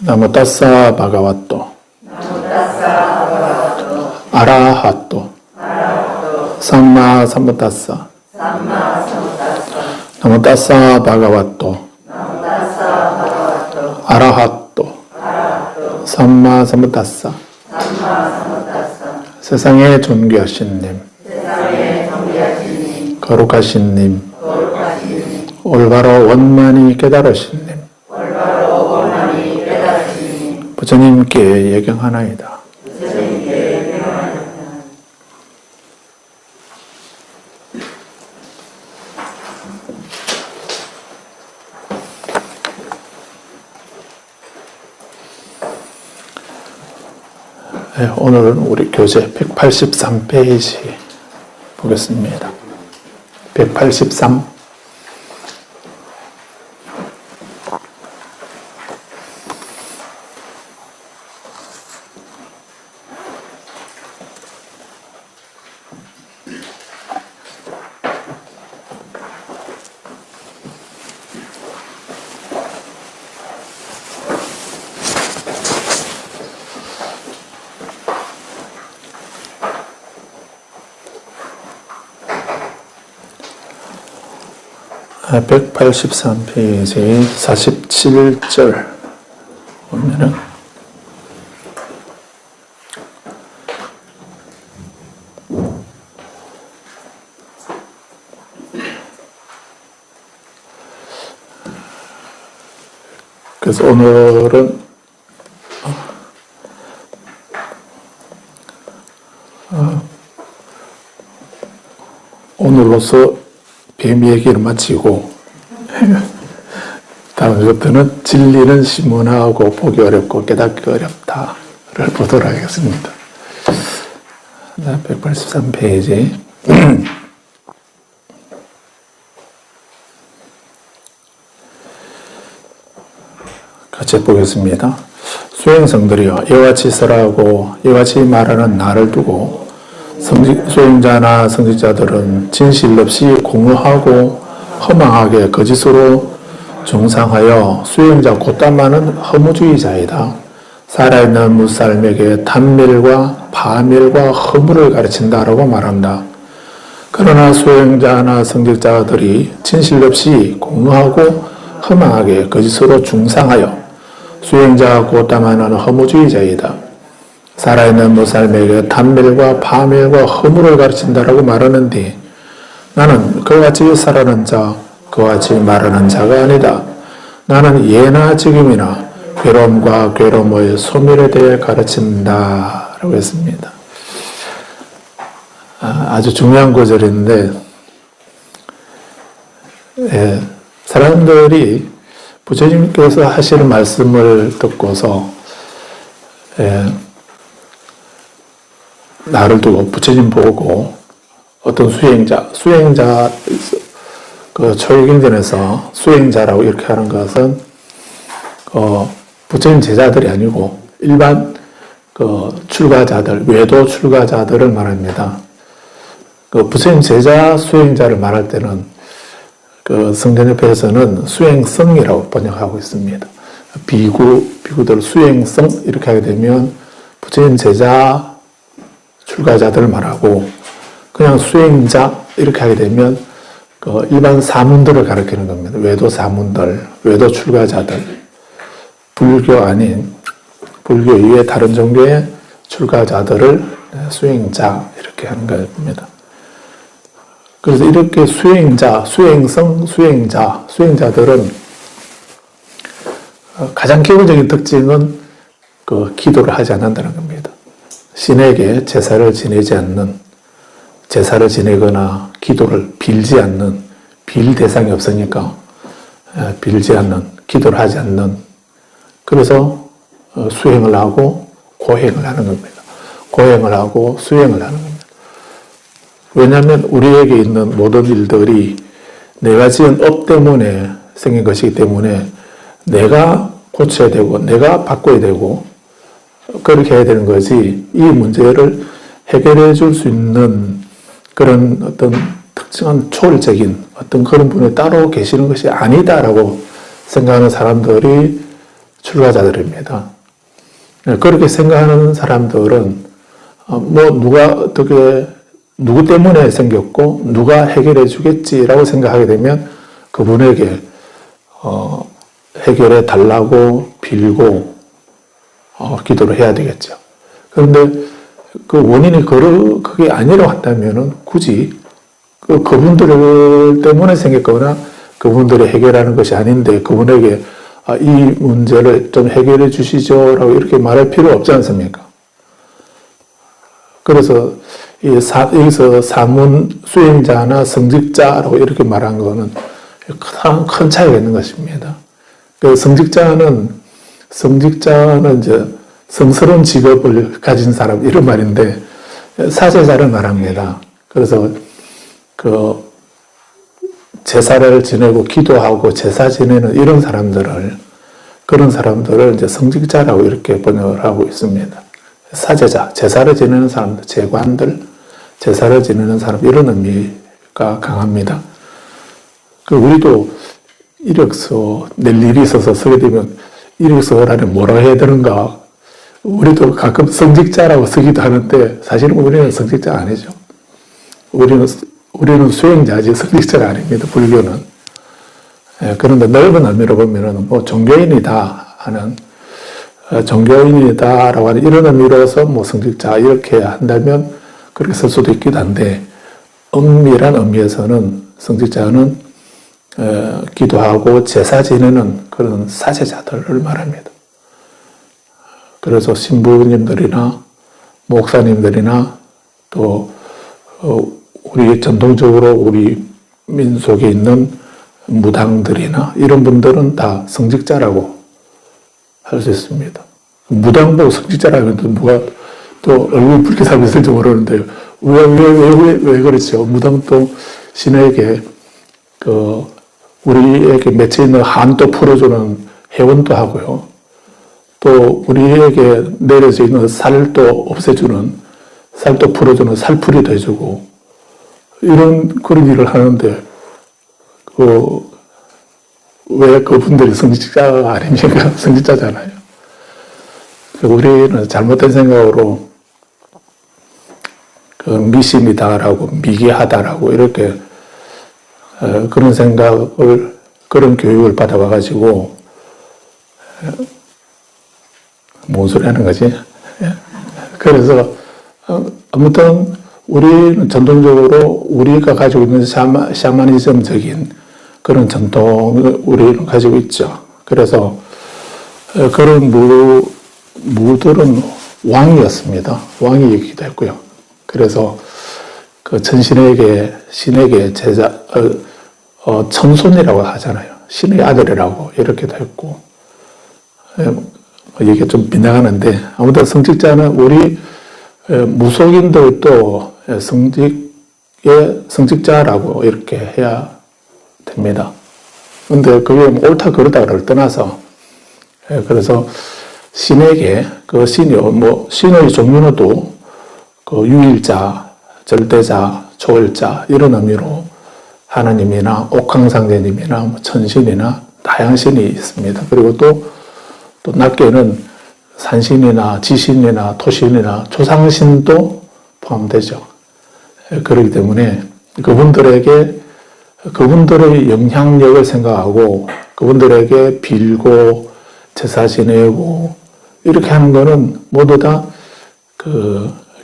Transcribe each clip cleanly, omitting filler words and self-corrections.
나모 따사 바가와토 아라하토 삼마 삼부타사 나모 따사 바가와토 아라하토 삼마 삼부타사 세상에 존귀하신 님, 거룩하신 님, 올바로 원만히 깨달으신 님, 부처님께 예경하나이다. 네, 오늘은 우리 교재 183페이지 보겠습니다. 183. 아, 183페이지 47절 보면은 그래서 오늘은 오늘로서 뱀 얘기를 마치고 다음 것부터는 진리는 심문하고 보기 어렵고 깨닫기 어렵다를 보도록 하겠습니다. 183페이지 같이 보겠습니다. 수행성들이여 이와 같이 설하고 이와 같이 말하는 나를 두고 수행자나 성직자들은 진실 없이 공허하고 허망하게 거짓으로 중상하여 수행자 곧다마는 허무주의자이다. 살아있는 무살맥에 단멸과 파멸과 허물을 가르친다라고 말한다. 그러나 수행자나 성직자들이 진실 없이 공허하고 허망하게 거짓으로 중상하여 수행자 곧다마는 허무주의자이다. 살아있는 무살맥에 단멸과 파멸과 허물을 가르친다라고 말하는데 나는 그와 같이 살아는 자, 그와 같이 말하는 자가 아니다. 나는 예나 지금이나 괴로움과 괴로움의 소멸에 대해 가르친다 라고 했습니다. 아주 중요한 구절인데 사람들이 부처님께서 하시는 말씀을 듣고서 나를 두고 부처님 보고 어떤 수행자 그 초유경전에서 수행자라고 이렇게 하는 것은 부처님 제자들이 아니고 일반 그 출가자들, 외도 출가자들을 말합니다. 그 부처님 제자 수행자를 말할 때는 그 성전협회에서는 수행성이라고 번역하고 있습니다. 비구들 수행성 이렇게 하게 되면 부처님 제자 출가자들을 말하고 그냥 수행자 이렇게 하게 되면 그 일반 사문들을 가리키는 겁니다. 외도 사문들, 외도 출가자들, 불교 아닌 불교 이외의 다른 종교의 출가자들을 수행자 이렇게 하는 겁니다. 그래서 이렇게 수행자, 수행성, 수행자들은 가장 기본적인 특징은 그 기도를 하지 않는다는 겁니다. 신에게 제사를 지내거나 기도를 빌지 않는, 빌 대상이 없으니까 빌지 않는, 기도를 하지 않는, 그래서 수행을 하고 고행을 하는 겁니다. 고행을 하고 수행을 하는 겁니다. 왜냐하면 우리에게 있는 모든 일들이 내가 지은 업 때문에 생긴 것이기 때문에 내가 고쳐야 되고 내가 바꿔야 되고 그렇게 해야 되는 거지, 이 문제를 해결해 줄 수 있는 그런 어떤 특정한 초월적인 어떤 그런 분이 따로 계시는 것이 아니다라고 생각하는 사람들이 출가자들입니다. 그렇게 생각하는 사람들은 누가 어떻게 누구 때문에 생겼고 누가 해결해 주겠지라고 생각하게 되면 그분에게 해결해 달라고 빌고 기도를 해야 되겠죠. 그런데 그 원인이 그게 아니라고 한다면은 굳이 그분들 때문에 생겼거나 그분들이 해결하는 것이 아닌데 그분에게 이 문제를 좀 해결해 주시죠 라고 이렇게 말할 필요 없지 않습니까? 그래서 여기서 사문 수행자나 성직자라고 이렇게 말한 거는 큰 차이가 있는 것입니다. 그 성직자는 이제 성스러운 직업을 가진 사람 이런 말인데 사제자를 말합니다. 그래서 제사를 지내고 기도하고 제사 지내는 그런 사람들을 이제 성직자라고 이렇게 번역을 하고 있습니다. 사제자, 제사를 지내는 사람들, 제관들, 제사를 지내는 사람 이런 의미가 강합니다. 우리도 이력서 낼 일이 있어서 쓰게 되면 이력서 안에 뭐라고 해야 되는가? 우리도 가끔 성직자라고 쓰기도 하는데 사실은 우리는 성직자 아니죠. 우리는 수행자지 성직자가 아닙니다. 불교는. 그런데 넓은 의미로 보면은 종교인이다 하는 종교인이다라고 하는 이런 의미로서 성직자 이렇게 한다면 그렇게 쓸 수도 있기도 한데 엄밀한 의미에서는 성직자는 기도하고 제사 지내는 그런 사제자들을 말합니다. 그래서 신부님들이나 목사님들이나 또 우리 전통적으로 우리 민속에 있는 무당들이나 이런 분들은 다 성직자라고 할 수 있습니다. 무당 보고 성직자라고 하면 누가 또 얼굴 붉게 살고 있을지 모르는데 왜 그렇죠? 무당도 신에게 우리에게 맺혀 있는 한도 풀어주는 회원도 하고요. 또 우리에게 내려져 있는 살도 없애주는 살도 풀어주는 살풀이도 해주고 그런 일을 하는데 왜 그분들이 성직자가 아닙니까? 성직자잖아요. 우리는 잘못된 생각으로 미신이다라고 미개하다라고 이렇게 그런 교육을 받아와가지고 뭔 소리 하는 거지? 그래서 아무튼 우리는 전통적으로 우리가 가지고 있는 샤머니즘적인 그런 전통을 우리는 가지고 있죠. 그래서 그런 무들은 왕이었습니다. 왕이기도 했고요. 그래서 신에게 천손이라고 하잖아요. 신의 아들이라고 이렇게도 했고 이게 좀 빗나가는데 아무튼 성직자는 우리 무속인들도 성직자라고 이렇게 해야 됩니다. 근데 그게 옳다 그르다를 떠나서 그래서 신에게 신의 종류는 또 유일자, 절대자, 초월자 이런 의미로 하나님이나 옥황상제님이나 천신이나 다양신이 있습니다. 그리고 또 낮게는 산신이나 지신이나 토신이나 조상신도 포함되죠. 그렇기 때문에 그분들의 영향력을 생각하고 그분들에게 빌고 제사 지내고 이렇게 하는 거는 모두 다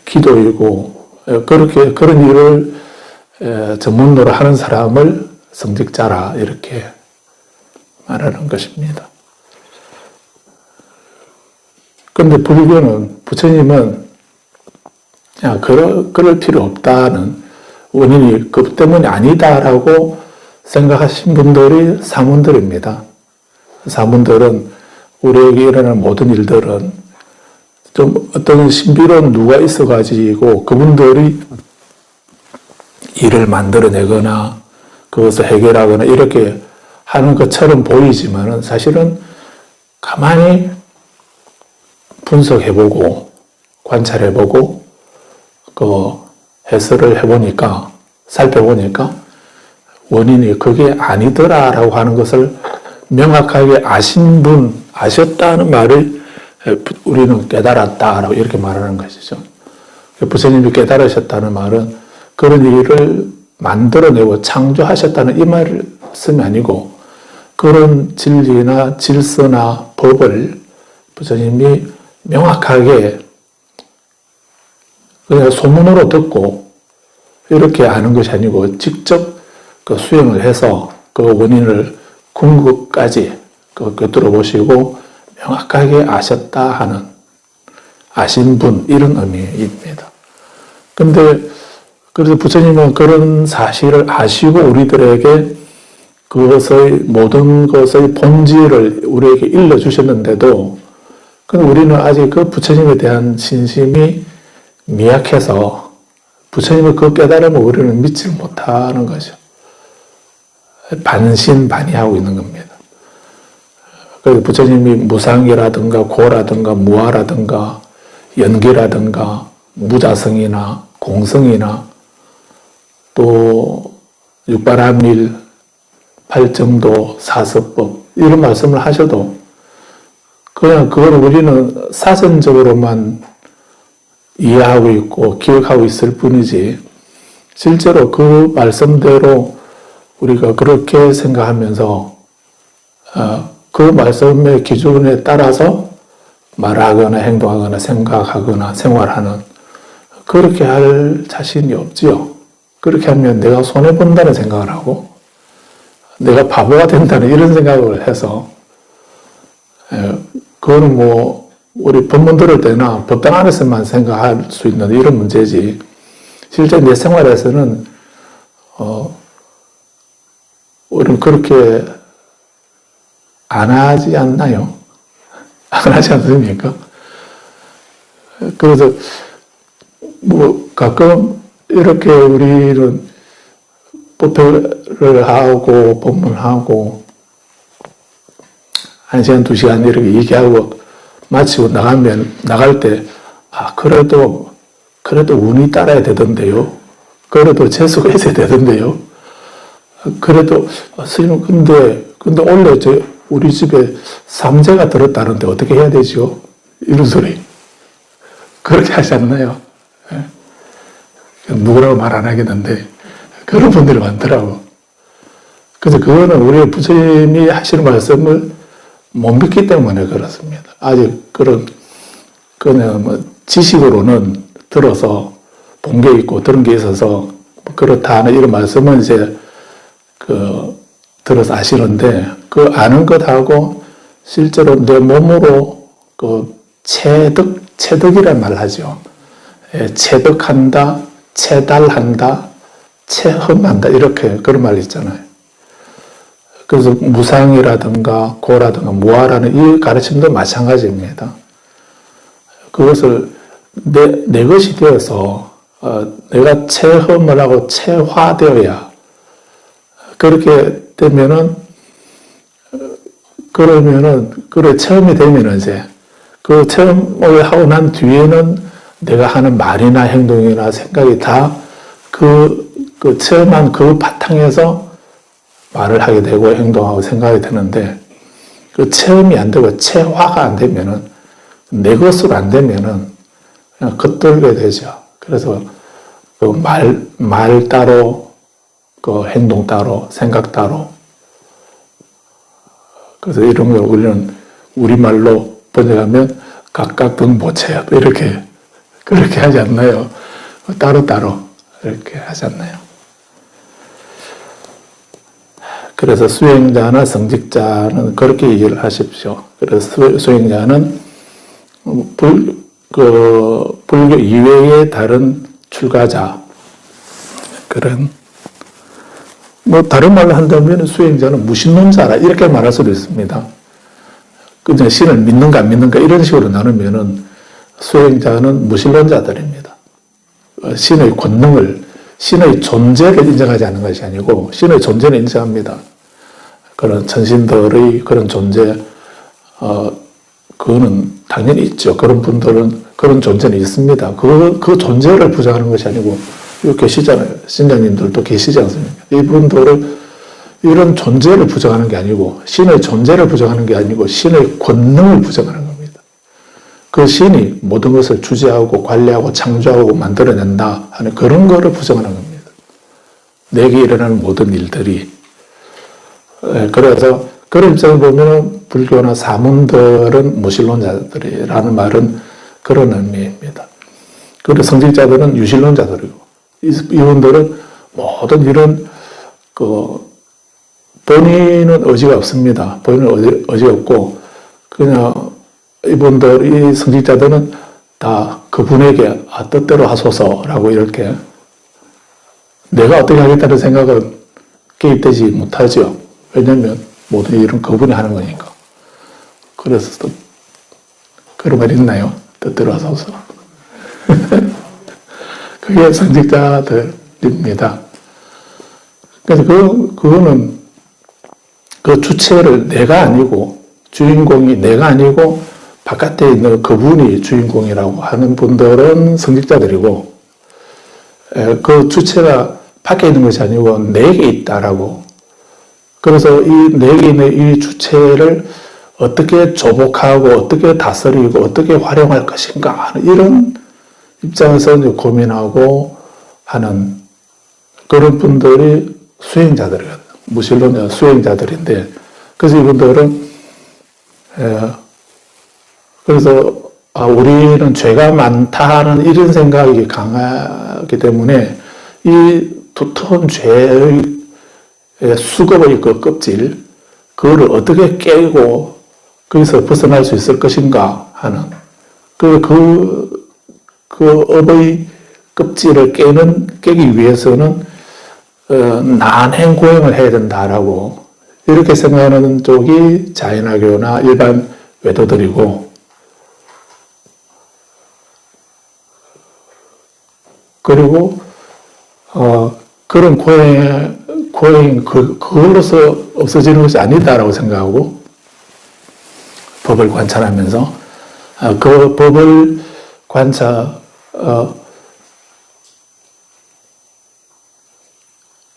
기도이고 그런 일을 전문으로 하는 사람을 성직자라 이렇게 말하는 것입니다. 그런데 부처님은 그럴 필요 없다는 원인이 그 때문이 아니다라고 생각하신 분들이 사문들입니다. 사문들은 우리에게 일어나는 모든 일들은 좀 어떤 신비로운 누가 있어가지고 그분들이 일을 만들어내거나 그것을 해결하거나 이렇게 하는 것처럼 보이지만은 사실은 가만히 분석해보고 관찰해보고 해설을 해보니까 살펴보니까 원인이 그게 아니더라라고 하는 것을 명확하게 아신 분, 아셨다는 말을 우리는 깨달았다라고 이렇게 말하는 것이죠. 부처님이 깨달으셨다는 말은 그런 일을 만들어내고 창조하셨다는 이 말씀이 아니고 그런 진리나 질서나 법을 부처님이 명확하게 그냥 소문으로 듣고 이렇게 아는 것이 아니고 직접 그 수행을 해서 그 원인을 궁극까지 꿰뚫어 보시고 명확하게 아셨다 하는 아신 분 이런 의미입니다. 근데 그래서 부처님은 그런 사실을 아시고 우리들에게 그것의 모든 것의 본질을 우리에게 일러주셨는데도 우리는 아직 그 부처님에 대한 신심이 미약해서 부처님의 그 깨달음을 우리는 믿지 못하는 거죠. 반신반의하고 있는 겁니다. 그래서 부처님이 무상이라든가 고라든가 무아라든가 연기라든가 무자성이나 공성이나 또 육바람일, 팔정도, 사서법 이런 말씀을 하셔도 그냥 그걸 우리는 사선적으로만 이해하고 있고 기억하고 있을 뿐이지 실제로 그 말씀대로 우리가 그렇게 생각하면서 그 말씀의 기준에 따라서 말하거나 행동하거나 생각하거나 생활하는 그렇게 할 자신이 없지요. 그렇게 하면 내가 손해본다는 생각을 하고 내가 바보가 된다는 이런 생각을 해서 그거는 뭐 우리 법문 들을 때나 법당 안에서만 생각할 수 있는 이런 문제지 실제 내 생활에서는 우리는 그렇게 안 하지 않나요? 안 하지 않습니까? 그래서 뭐 가끔 이렇게 우리는 법회를 하고 법문하고 1시간, 2시간 이렇게 얘기하고 마치고 나갈 때 그래도 운이 따라야 되던데요. 그래도 재수가 있어야 되던데요. 그래도 스님 근데 원래 우리 집에 삼재가 들었다는데 어떻게 해야 되죠? 이런 소리 그렇게 하지 않나요? 누구라고 말 안 하겠는데 그런 분들이 많더라고. 그래서 그거는 우리 부처님이 하시는 말씀을 못 믿기 때문에 그렇습니다. 아직 그냥 뭐 지식으로는 들어서 본 게 있고 들은 게 있어서 그렇다 하는 이런 말씀은 이제 들어서 아시는데 그 아는 것하고 실제로 내 몸으로 체득이란 말을 하죠. 체득한다, 체달한다, 체험한다 이렇게 그런 말이 있잖아요. 그래서 무상이라든가 고라든가 무아라는 이 가르침도 마찬가지입니다. 그것을 내 것이 되어서 내가 체험을 하고 체화되어야 그렇게 되면은 그래 체험이 되면은 이제 그 체험을 하고 난 뒤에는 내가 하는 말이나 행동이나 생각이 다 그 체험한 그 바탕에서 말을 하게 되고 행동하고 생각이 되는데 그 체험이 안 되고 체화가 안 되면은 내 것으로 안 되면은 그냥 겉돌게 되죠. 그래서 그 말 따로 그 행동 따로 생각 따로 그래서 이런 걸 우리는 우리말로 번역하면 각각 등보채 이렇게 그렇게 하지 않나요? 따로따로 이렇게 하지 않나요? 그래서 수행자나 성직자는 그렇게 이해를 하십시오. 그래서 수행자는 불교 이외의 다른 출가자 그런 뭐 다른 말로 한다면 수행자는 무신론자라 이렇게 말할 수도 있습니다. 그냥 신을 믿는가 안 믿는가 이런 식으로 나누면은 수행자는 무신론자들입니다. 신의 권능을 신의 존재를 인정하지 않는 것이 아니고 신의 존재는 인정합니다. 그런 천신들의 그런 존재 그거는 당연히 있죠. 그런 분들은 그런 존재는 있습니다. 그 존재를 부정하는 것이 아니고 여기 계시잖아요. 신장님들도 계시지 않습니까? 이분들을 이런 존재를 부정하는 게 아니고, 신의 존재를 부정하는 게 아니고, 신의 권능을 부정하는 겁니다. 그 신이 모든 것을 주재하고 관리하고 창조하고 만들어낸다 하는 그런 거를 부정하는 겁니다. 내게 일어나는 모든 일들이. 그래서 그런 입장을 보면 불교나 사문들은 무신론자들이라는 말은 그런 의미입니다. 그리고 성직자들은 유신론자들이고, 이분들은 모든 이런 본인은 의지가 없습니다. 본인은 의지가 없고 그냥 이분들, 이 성직자들은 다 그분에게 뜻대로 하소서라고 이렇게 내가 어떻게 하겠다는 생각은 개입되지 못하죠. 왜냐하면 모든 일은 그분이 하는 거니까. 그래서 또 그런 말 있나요? 뜻대로 하소서. 그게 성직자들입니다. 그래서 그거는 그 주체를 내가 아니고, 주인공이 내가 아니고 바깥에 있는 그분이 주인공이라고 하는 분들은 성직자들이고, 그 주체가 밖에 있는 것이 아니고 내게 있다라고. 그래서 이 내게 있는 이 주체를 어떻게 조복하고 어떻게 다스리고 어떻게 활용할 것인가 하는 이런 입장에서 이제 고민하고 하는 그런 분들이 수행자들이거든요. 무신론자 수행자들인데, 그래서 이분들은 그래서 우리는 죄가 많다는 이런 생각이 강하기 때문에 이 두터운 죄의 수급의 그 껍질, 그거를 어떻게 깨고 거기서 벗어날 수 있을 것인가 하는 그 업의 껍질을 깨기 위해서는 난행고행을 해야 된다라고 이렇게 생각하는 쪽이 자연화교나 일반 외도들이고, 그리고 그런 고행 그걸로서 없어지는 것이 아니다라고 생각하고 법을 관찰하면서 그 법을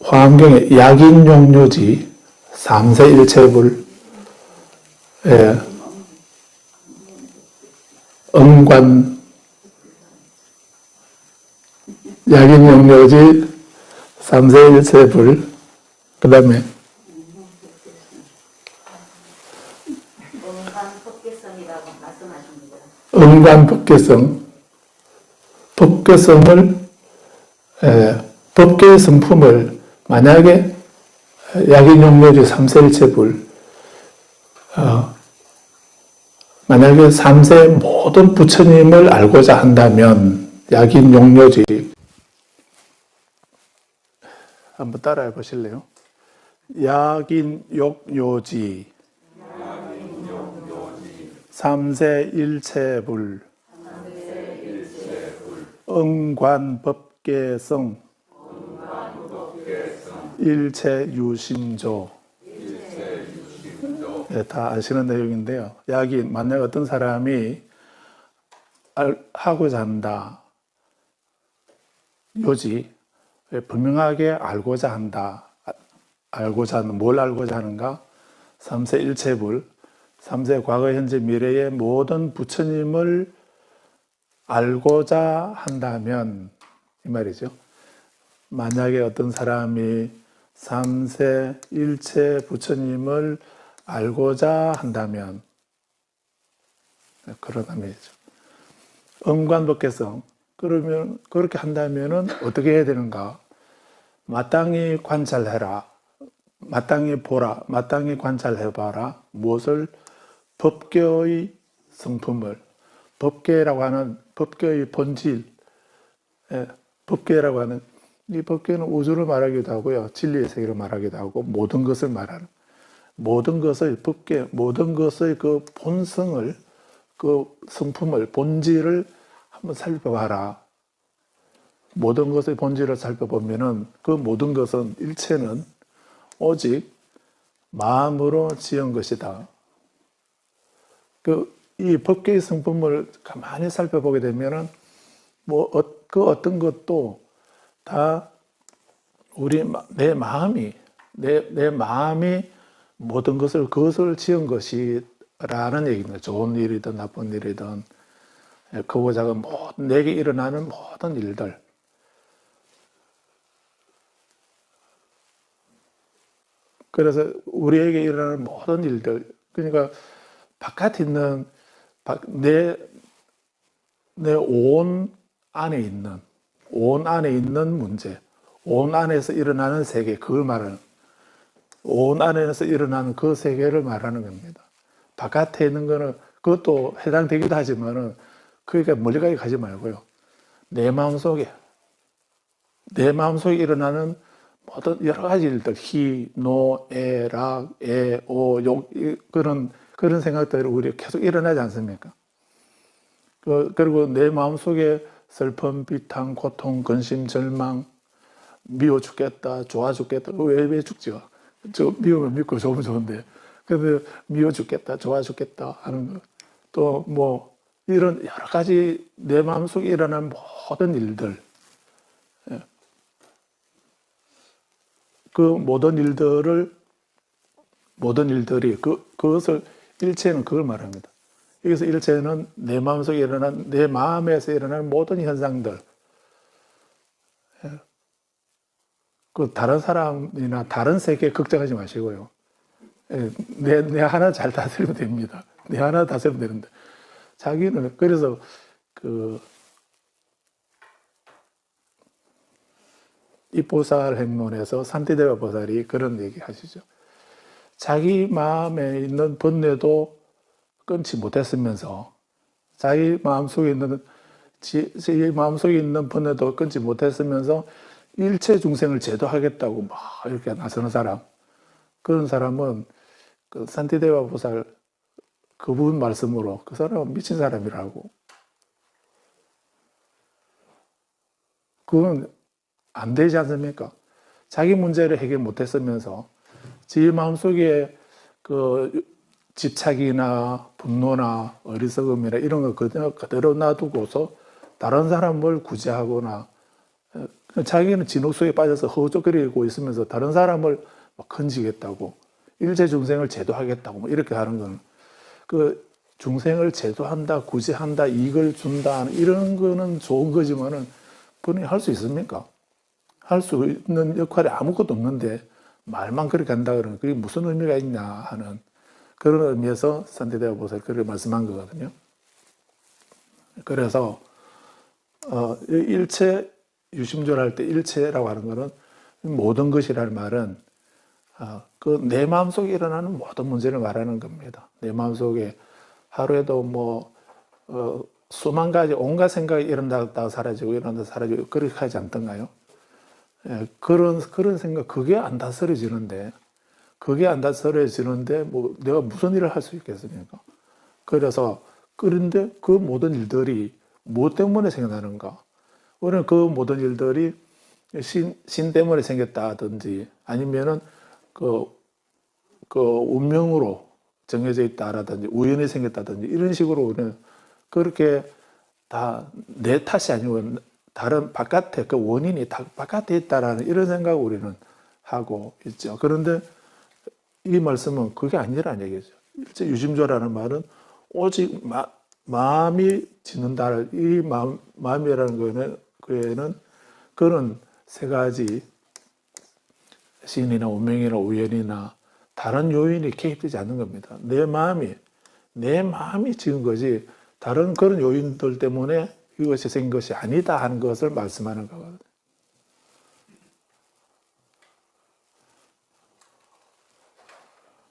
화엄경의 약인용료지 3세 일체불 음관 약인용료지 3세 일체불, 그 다음에 음관법계성이라고 말씀하십니다. 음관법계성, 법계의 성품을 만약에 약인용료지 3세 일체불, 만약에 3세 모든 부처님을 알고자 한다면 약인용료지, 한번 따라해 보실래요? 약인욕요지 3세 일체불 응관법계성 일체유심조. 네, 다 아시는 내용인데요. 약인, 만약 어떤 사람이 하고자 한다, 요지, 분명하게 알고자 한다. 알고자 하는, 뭘 알고자 하는가? 3세 일체불, 3세 과거, 현재, 미래의 모든 부처님을 알고자 한다면, 이 말이죠. 만약에 어떤 사람이 3세 일체 부처님을 알고자 한다면, 그런 의미죠. 음관법계성, 그러면 그렇게 한다면은 어떻게 해야 되는가? 마땅히 관찰해라. 마땅히 보라. 마땅히 관찰해봐라. 무엇을? 법계의 성품을. 법계라고 하는 법계의 본질. 법계라고 하는, 이 법계는 우주를 말하기도 하고요. 진리의 세계를 말하기도 하고, 모든 것을 말하는, 모든 것의 법계, 모든 것의 그 본성을, 그 성품을, 본질을 한번 살펴봐라. 모든 것의 본질을 살펴보면은 그 모든 것은, 일체는 오직 마음으로 지은 것이다. 이 법계의 성품을 가만히 살펴보게 되면은 그 어떤 것도 다 내 마음이 내 마음이 모든 그것을 지은 것이라는 얘기입니다. 좋은 일이든 나쁜 일이든 크고 작은 내게 일어나는 모든 일들. 그래서 우리에게 일어나는 모든 일들, 그러니까 바깥에 있는 내 온 안에 있는 문제, 온 안에서 일어나는 세계, 그걸 말하는, 온 안에서 일어나는 그 세계를 말하는 겁니다. 바깥에 있는 거는 그것도 해당되기도 하지만은 그러니까 멀리까지 가지 말고요. 내 마음속에 일어나는 모든 여러 가지 일들, 희, 노, 애, 락, 애, 오, 욕, 그런 생각들이 우리 계속 일어나지 않습니까? 그리고 내 마음속에 슬픔, 비탄, 고통, 근심, 절망, 미워 죽겠다, 좋아 죽겠다. 왜 죽죠? 저 미우면 믿고 좋으면 좋은데. 근데 미워 죽겠다, 좋아 죽겠다 하는 거. 또 뭐 이런 여러 가지 내 마음속에 일어나는 모든 일들. 그 모든 일들이 그것을 일체는 그걸 말합니다. 여기서 일체는 내 마음속에 일어난, 내 마음에서 일어나는 모든 현상들. 그 다른 사람이나 다른 세계에 걱정하지 마시고요. 내 하나 잘 다스리면 됩니다. 내 하나 다스리면 되는데. 자기는, 그래서 이 보살 행론에서 산티데바 보살이 그런 얘기 하시죠. 자기 마음에 있는 번뇌도 끊지 못했으면서 자기 마음속에 있는 번뇌도 끊지 못했으면서 일체 중생을 제도하겠다고 막 이렇게 나서는 사람, 그런 사람은 그 산티데바 보살 그분 말씀으로 그 사람은 미친 사람이라고. 그건 안 되지 않습니까? 자기 문제를 해결 못했으면서 지 마음속에 그 집착이나 분노나 어리석음이나 이런 거 그대로 놔두고서 다른 사람을 구제하거나 자기는 진옥 속에 빠져서 허우적거리고 있으면서 다른 사람을 막 건지겠다고, 일체 중생을 제도하겠다고 뭐 이렇게 하는 건 그 중생을 제도한다, 구제한다, 이익을 준다 이런 거는 좋은 거지만은 본인이 할 수 있습니까? 할 수 있는 역할이 아무것도 없는데 말만 그렇게 한다 그러면 그게 무슨 의미가 있냐 하는 그런 의미에서 산티데바 보살이 그렇게 말씀한 거거든요. 그래서 일체 유심조할 때 일체라고 하는 것은 모든 것이라는 말은 그 내 마음속에 일어나는 모든 문제를 말하는 겁니다. 내 마음속에 하루에도 수만 가지 온갖 생각이 일어났다가 사라지고 일어났다가 사라지고 그렇게 하지 않던가요? 예, 그런 생각, 그게 안 다스려지는데 뭐 내가 무슨 일을 할 수 있겠습니까? 그래서 그런데 그 모든 일들이 뭐 때문에 생겨나는가? 우리는 그 모든 일들이 신 때문에 생겼다든지 아니면은 그 운명으로 정해져 있다라든지 우연히 생겼다든지 이런 식으로 우리는 그렇게 다 내 탓이 아니고 다른 바깥에 그 원인이 다 바깥에 있다라는 이런 생각을 우리는 하고 있죠. 그런데 이 말씀은 그게 아니라는 얘기죠. 일체 유심조라는 말은 오직 마음이 짓는다. 이 마음이라는 거에는 그런 세 가지 신이나 운명이나 우연이나 다른 요인이 개입되지 않는 겁니다. 내 마음이 지은 거지 다른 그런 요인들 때문에 이것이 생긴 것이 아니다 하는 것을 말씀하는 거거든요.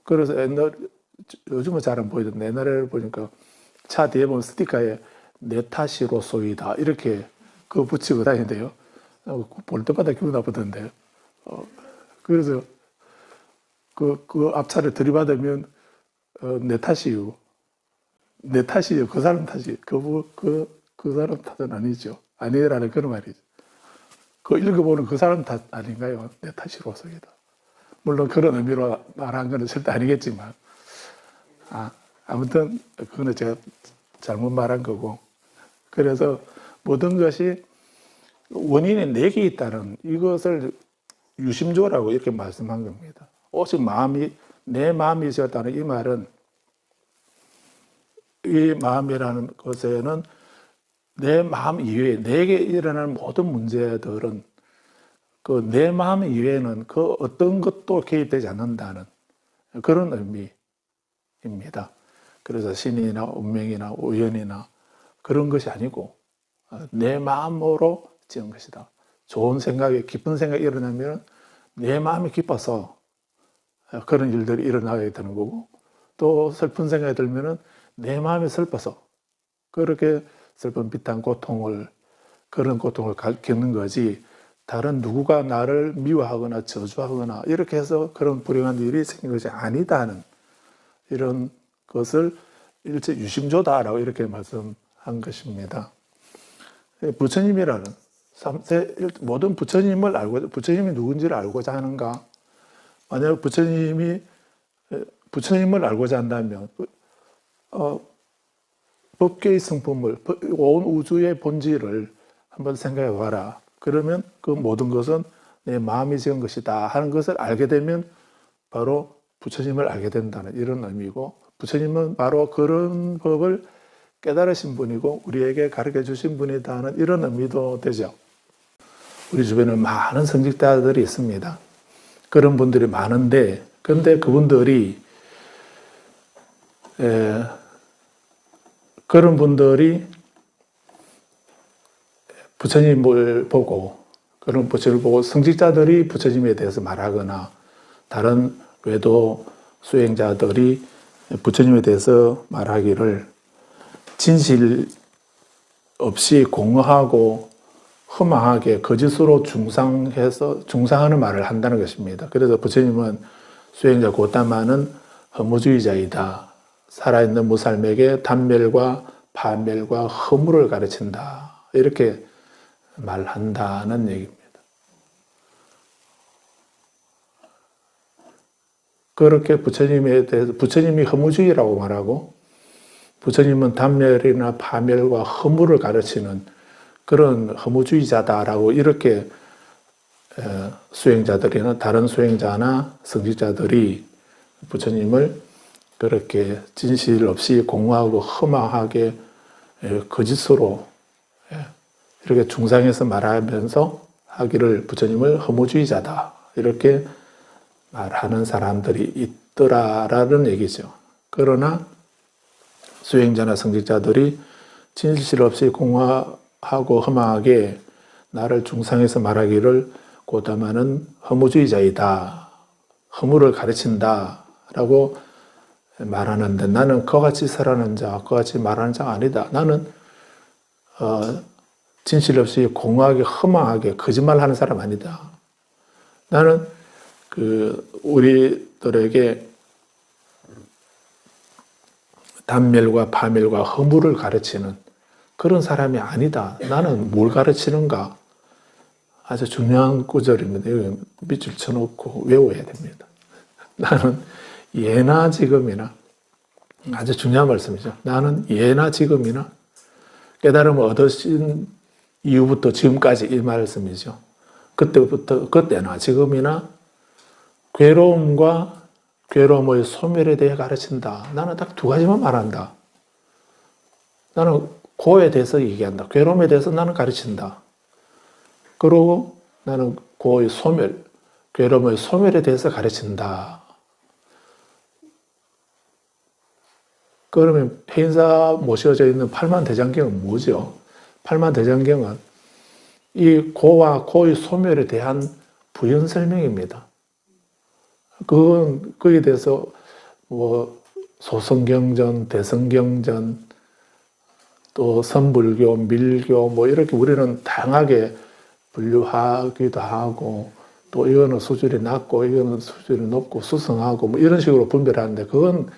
그래서 요즘은 잘 안 보이던데 옛날에 보니까 차 뒤에 보면 스티커에 내 탓이로소이다 이렇게 그거 붙이고 다니는데요. 볼 때마다 기분 나쁘던데. 그래서 그 앞차를 들이받으면 내 탓이요. 내 탓이요. 그 사람 탓이. 그 사람 탓은 아니죠. 아니라는 그런 말이죠. 그 읽어보는 그 사람 탓 아닌가요? 내 탓이로소이다. 물론 그런 의미로 말한 건 절대 아니겠지만, 아무튼 그거는 제가 잘못 말한 거고. 그래서 모든 것이 원인이 내게 있다는 이것을 유심조라고 이렇게 말씀한 겁니다. 오직 마음이 내 마음이셨다는 이 말은 이 마음이라는 것에는 내 마음 이외에 내게 일어나는 모든 문제들은 그 내 마음 이외에는 그 어떤 것도 개입되지 않는다는 그런 의미입니다. 그래서 신이나 운명이나 우연이나 그런 것이 아니고 내 마음으로 지은 것이다. 좋은 생각이 기쁜 생각이 일어나면 내 마음이 기뻐서 그런 일들이 일어나게 되는 거고 또 슬픈 생각이 들면은 내 마음이 슬퍼서 그렇게 슬픈 비탄 고통을 그런 고통을 겪는 거지 다른 누구가 나를 미워하거나 저주하거나 이렇게 해서 그런 불행한 일이 생긴 것이 아니다는 이런 것을 일체 유심조다라고 이렇게 말씀한 것입니다. 부처님이라는 모든 부처님을 알고 부처님이 누군지를 알고자 하는가? 만약 부처님을 알고자 한다면 법계의 성품을 온 우주의 본질을 한번 생각해 봐라. 그러면 그 모든 것은 내 마음이 지은 것이다 하는 것을 알게 되면 바로 부처님을 알게 된다는 이런 의미고 부처님은 바로 그런 법을 깨달으신 분이고 우리에게 가르쳐 주신 분이다 하는 이런 의미도 되죠. 우리 주변에 많은 성직자들이 있습니다. 그런 분들이 많은데 근데 그분들이 그런 분들이 부처님을 보고 그런 부처님을 보고 성직자들이 부처님에 대해서 말하거나 다른 외도 수행자들이 부처님에 대해서 말하기를 진실 없이 공허하고 허망하게 거짓으로 중상하는 말을 한다는 것입니다. 그래서 부처님은 수행자 고타마는 허무주의자이다. 살아있는 무살맥에 단멸과 파멸과 허무를 가르친다. 이렇게 말한다는 얘기입니다. 그렇게 부처님에 대해서 부처님이 허무주의라고 말하고 부처님은 단멸이나 파멸과 허무를 가르치는 그런 허무주의자다라고 이렇게 수행자들이나 다른 수행자나 성직자들이 부처님을 그렇게 진실 없이 공허하고 허망하게 거짓으로 이렇게 중상해서 말하면서 하기를 부처님을 허무주의자다 이렇게 말하는 사람들이 있더라라는 얘기죠. 그러나 수행자나 성직자들이 진실 없이 공허하고 허망하게 나를 중상해서 말하기를 고타마는 허무주의자이다. 허무를 가르친다. 라고 말하는데 나는 그와 같이 살아가는 자, 그와 같이 말하는 자가 아니다. 나는 진실 없이 공허하게 허망하게 거짓말하는 사람 아니다. 나는 우리들에게 단멸과 파멸과 허무를 가르치는 그런 사람이 아니다. 나는 뭘 가르치는가? 아주 중요한 구절입니다. 여기 밑줄 쳐놓고 외워야 됩니다. 나는 예나 지금이나 아주 중요한 말씀이죠. 나는 예나 지금이나 깨달음을 얻으신 이후부터 지금까지 이 말씀이죠. 그때나 지금이나 괴로움과 괴로움의 소멸에 대해 가르친다. 나는 딱 두 가지만 말한다. 나는 고에 대해서 얘기한다. 괴로움에 대해서 나는 가르친다. 그리고 나는 고의 소멸, 괴로움의 소멸에 대해서 가르친다. 그러면 해인사 모셔져 있는 팔만대장경은 뭐죠? 팔만대장경은 이 고와 고의 소멸에 대한 부연 설명입니다. 그건 거기에 대해서 뭐 소성경전, 대성경전, 또 선불교, 밀교 뭐 이렇게 우리는 다양하게 분류하기도 하고 또 이거는 수준이 낮고 이거는 수준이 높고 수성하고 뭐 이런 식으로 분별하는데 그건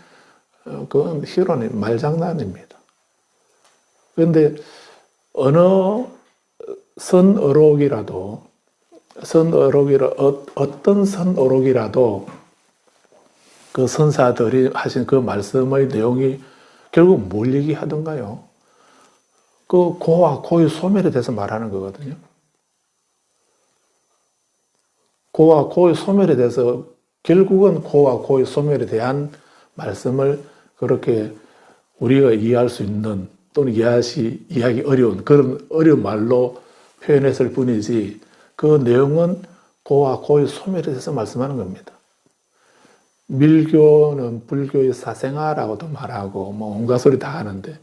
희론이 말장난입니다. 그런데 어느 어떤 선어록이라도 그 선사들이 하신 그 말씀의 내용이 결국 뭘 얘기하던가요? 그 고와 고의 소멸에 대해서 말하는 거거든요. 고와 고의 소멸에 대해서 결국은 고와 고의 소멸에 대한 말씀을 그렇게 우리가 이해할 수 있는 또는 이해하기 어려운 그런 어려운 말로 표현했을 뿐이지 그 내용은 고와 고의 소멸에 대해서 말씀하는 겁니다. 밀교는 불교의 사생아라고도 말하고 뭐 온갖 소리 다 하는데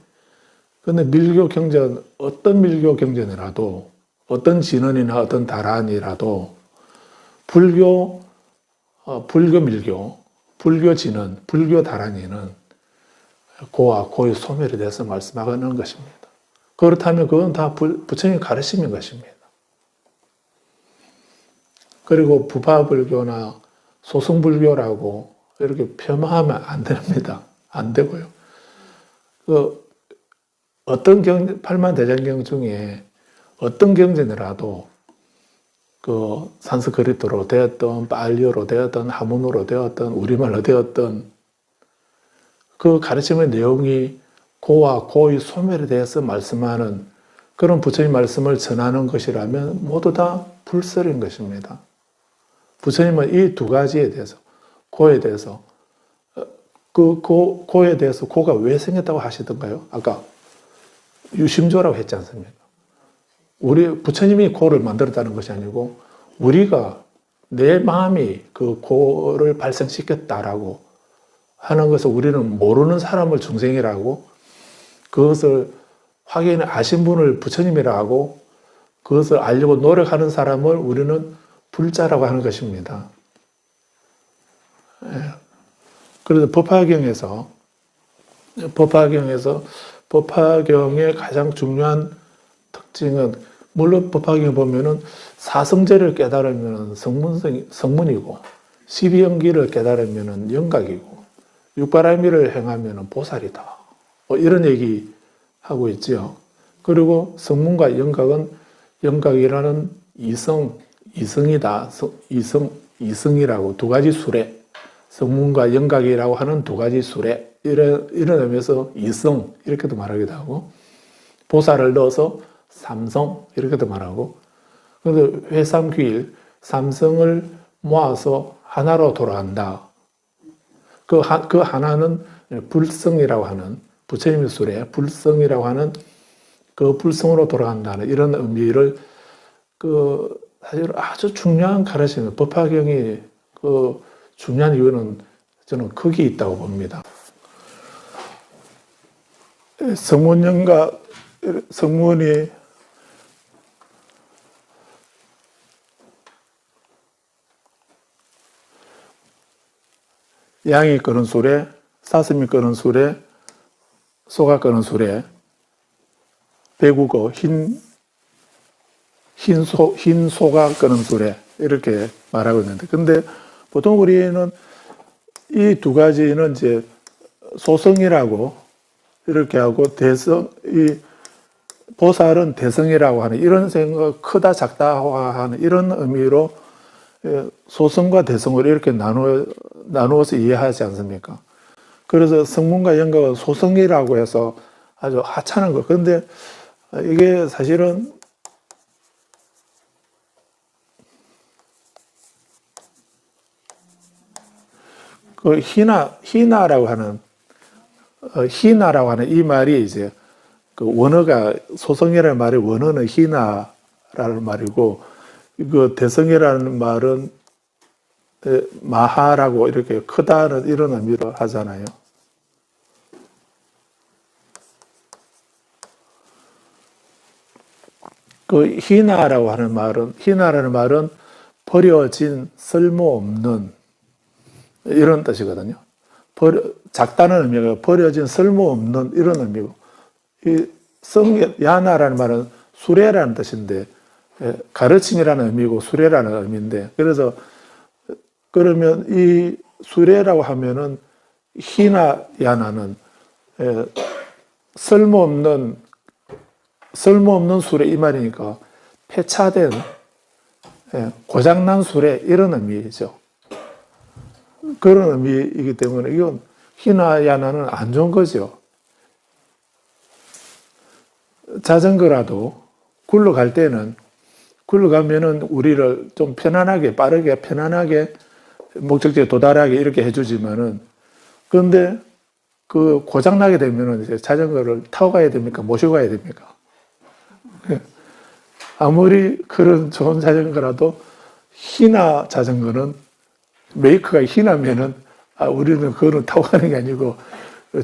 근데 밀교 경전 어떤 밀교 경전이라도 어떤 진언이나 어떤 다란이라도 불교 밀교, 불교 진언, 불교 다란이는 고와 고의 소멸에 대해서 말씀하는 것입니다. 그렇다면 그건 다 부처님의 가르침인 것입니다. 그리고 부파불교나 소승불교라고 이렇게 폄하하면 안 됩니다. 안 되고요. 어떤 팔만대장경 중에 어떤 경전이라도 산스크리트로 되었던 빨리어로 되었던 한문어로 되었던 우리말로 되었던 그 가르침의 내용이 고와 고의 소멸에 대해서 말씀하는 그런 부처님 말씀을 전하는 것이라면 모두 다 불설인 것입니다. 부처님은 이 두 가지에 대해서 고에 대해서 고에 대해서 고가 왜 생겼다고 하시던가요? 아까 유심조라고 했지 않습니까? 부처님이 고를 만들었다는 것이 아니고 우리가 내 마음이 그 고를 발생시켰다라고 하는 것을 우리는 모르는 사람을 중생이라고 그것을 확인해 아신 분을 부처님이라고 하고 그것을 알려고 노력하는 사람을 우리는 불자라고 하는 것입니다. 그래서 법화경의 가장 중요한 특징은 물론 법화경에 보면은 사성제를 깨달으면 성문이고 12연기를 깨달으면 영각이고 육바라밀을 행하면 보살이다. 뭐 이런 얘기 하고 있지요. 그리고 성문과 영각은 영각이라는 이성이다. 이성이라고 두 가지 수레. 성문과 영각이라고 하는 두 가지 수레. 이런 의미에서 이성 이렇게도 말하기도 하고 보살을 넣어서 삼성 이렇게도 말하고 그런데 회삼귀일 삼성을 모아서 하나로 돌아간다. 그 하나는 불성이라고 하는 부처님의 수레 불성이라고 하는 그 불성으로 돌아간다는 이런 의미를 사실 아주 중요한 가르침입니다. 법화경이 중요한 이유는 저는 거기에 있다고 봅니다. 성문이 양이 끄는 수레, 사슴이 끄는 수레, 소가 끄는 수레, 배구거 흰 소가 끄는 수레 이렇게 말하고 있는데 근데 보통 우리는 이 두 가지는 이제 소성이라고 이렇게 하고 이 보살은 대성이라고 하는 이런 생각 크다 작다 하는 이런 의미로 소성과 대성을 이렇게 나누어서 이해하지 않습니까? 그래서 성문과 영각은 소성이라고 해서 아주 하찮은 거. 그런데 이게 사실은 희나라고 하는 이 말이 이제 그 원어가 소성이라는 말의 원어는 희나라는 말이고 그 대성이라는 말은 마하라고 이렇게 크다는 이런 의미로 하잖아요. 그 희나라는 말은 버려진 쓸모없는 이런 뜻이거든요. 작다는 의미가 버려진 쓸모없는 이런 의미고 이 야나라는 말은 수레라는 뜻인데 가르침이라는 의미고 수레라는 의미인데 그래서 그러면 이 수레라고 하면은 희나 야나는 쓸모없는 수레 이 말이니까 폐차된 고장난 수레 이런 의미죠. 그런 의미이기 때문에 이건 희나 야나는 안 좋은 거죠. 자전거라도 굴러갈 때는 굴러가면은 우리를 좀 편안하게, 빠르게, 편안하게 목적지에 도달하게 이렇게 해주지만은, 그런데 그 고장나게 되면은 이제 자전거를 타고 가야 됩니까? 모시고 가야 됩니까? 아무리 그런 좋은 자전거라도 희나 자전거는 메이커가 희나면은 우리는 그거는 타고 가는 게 아니고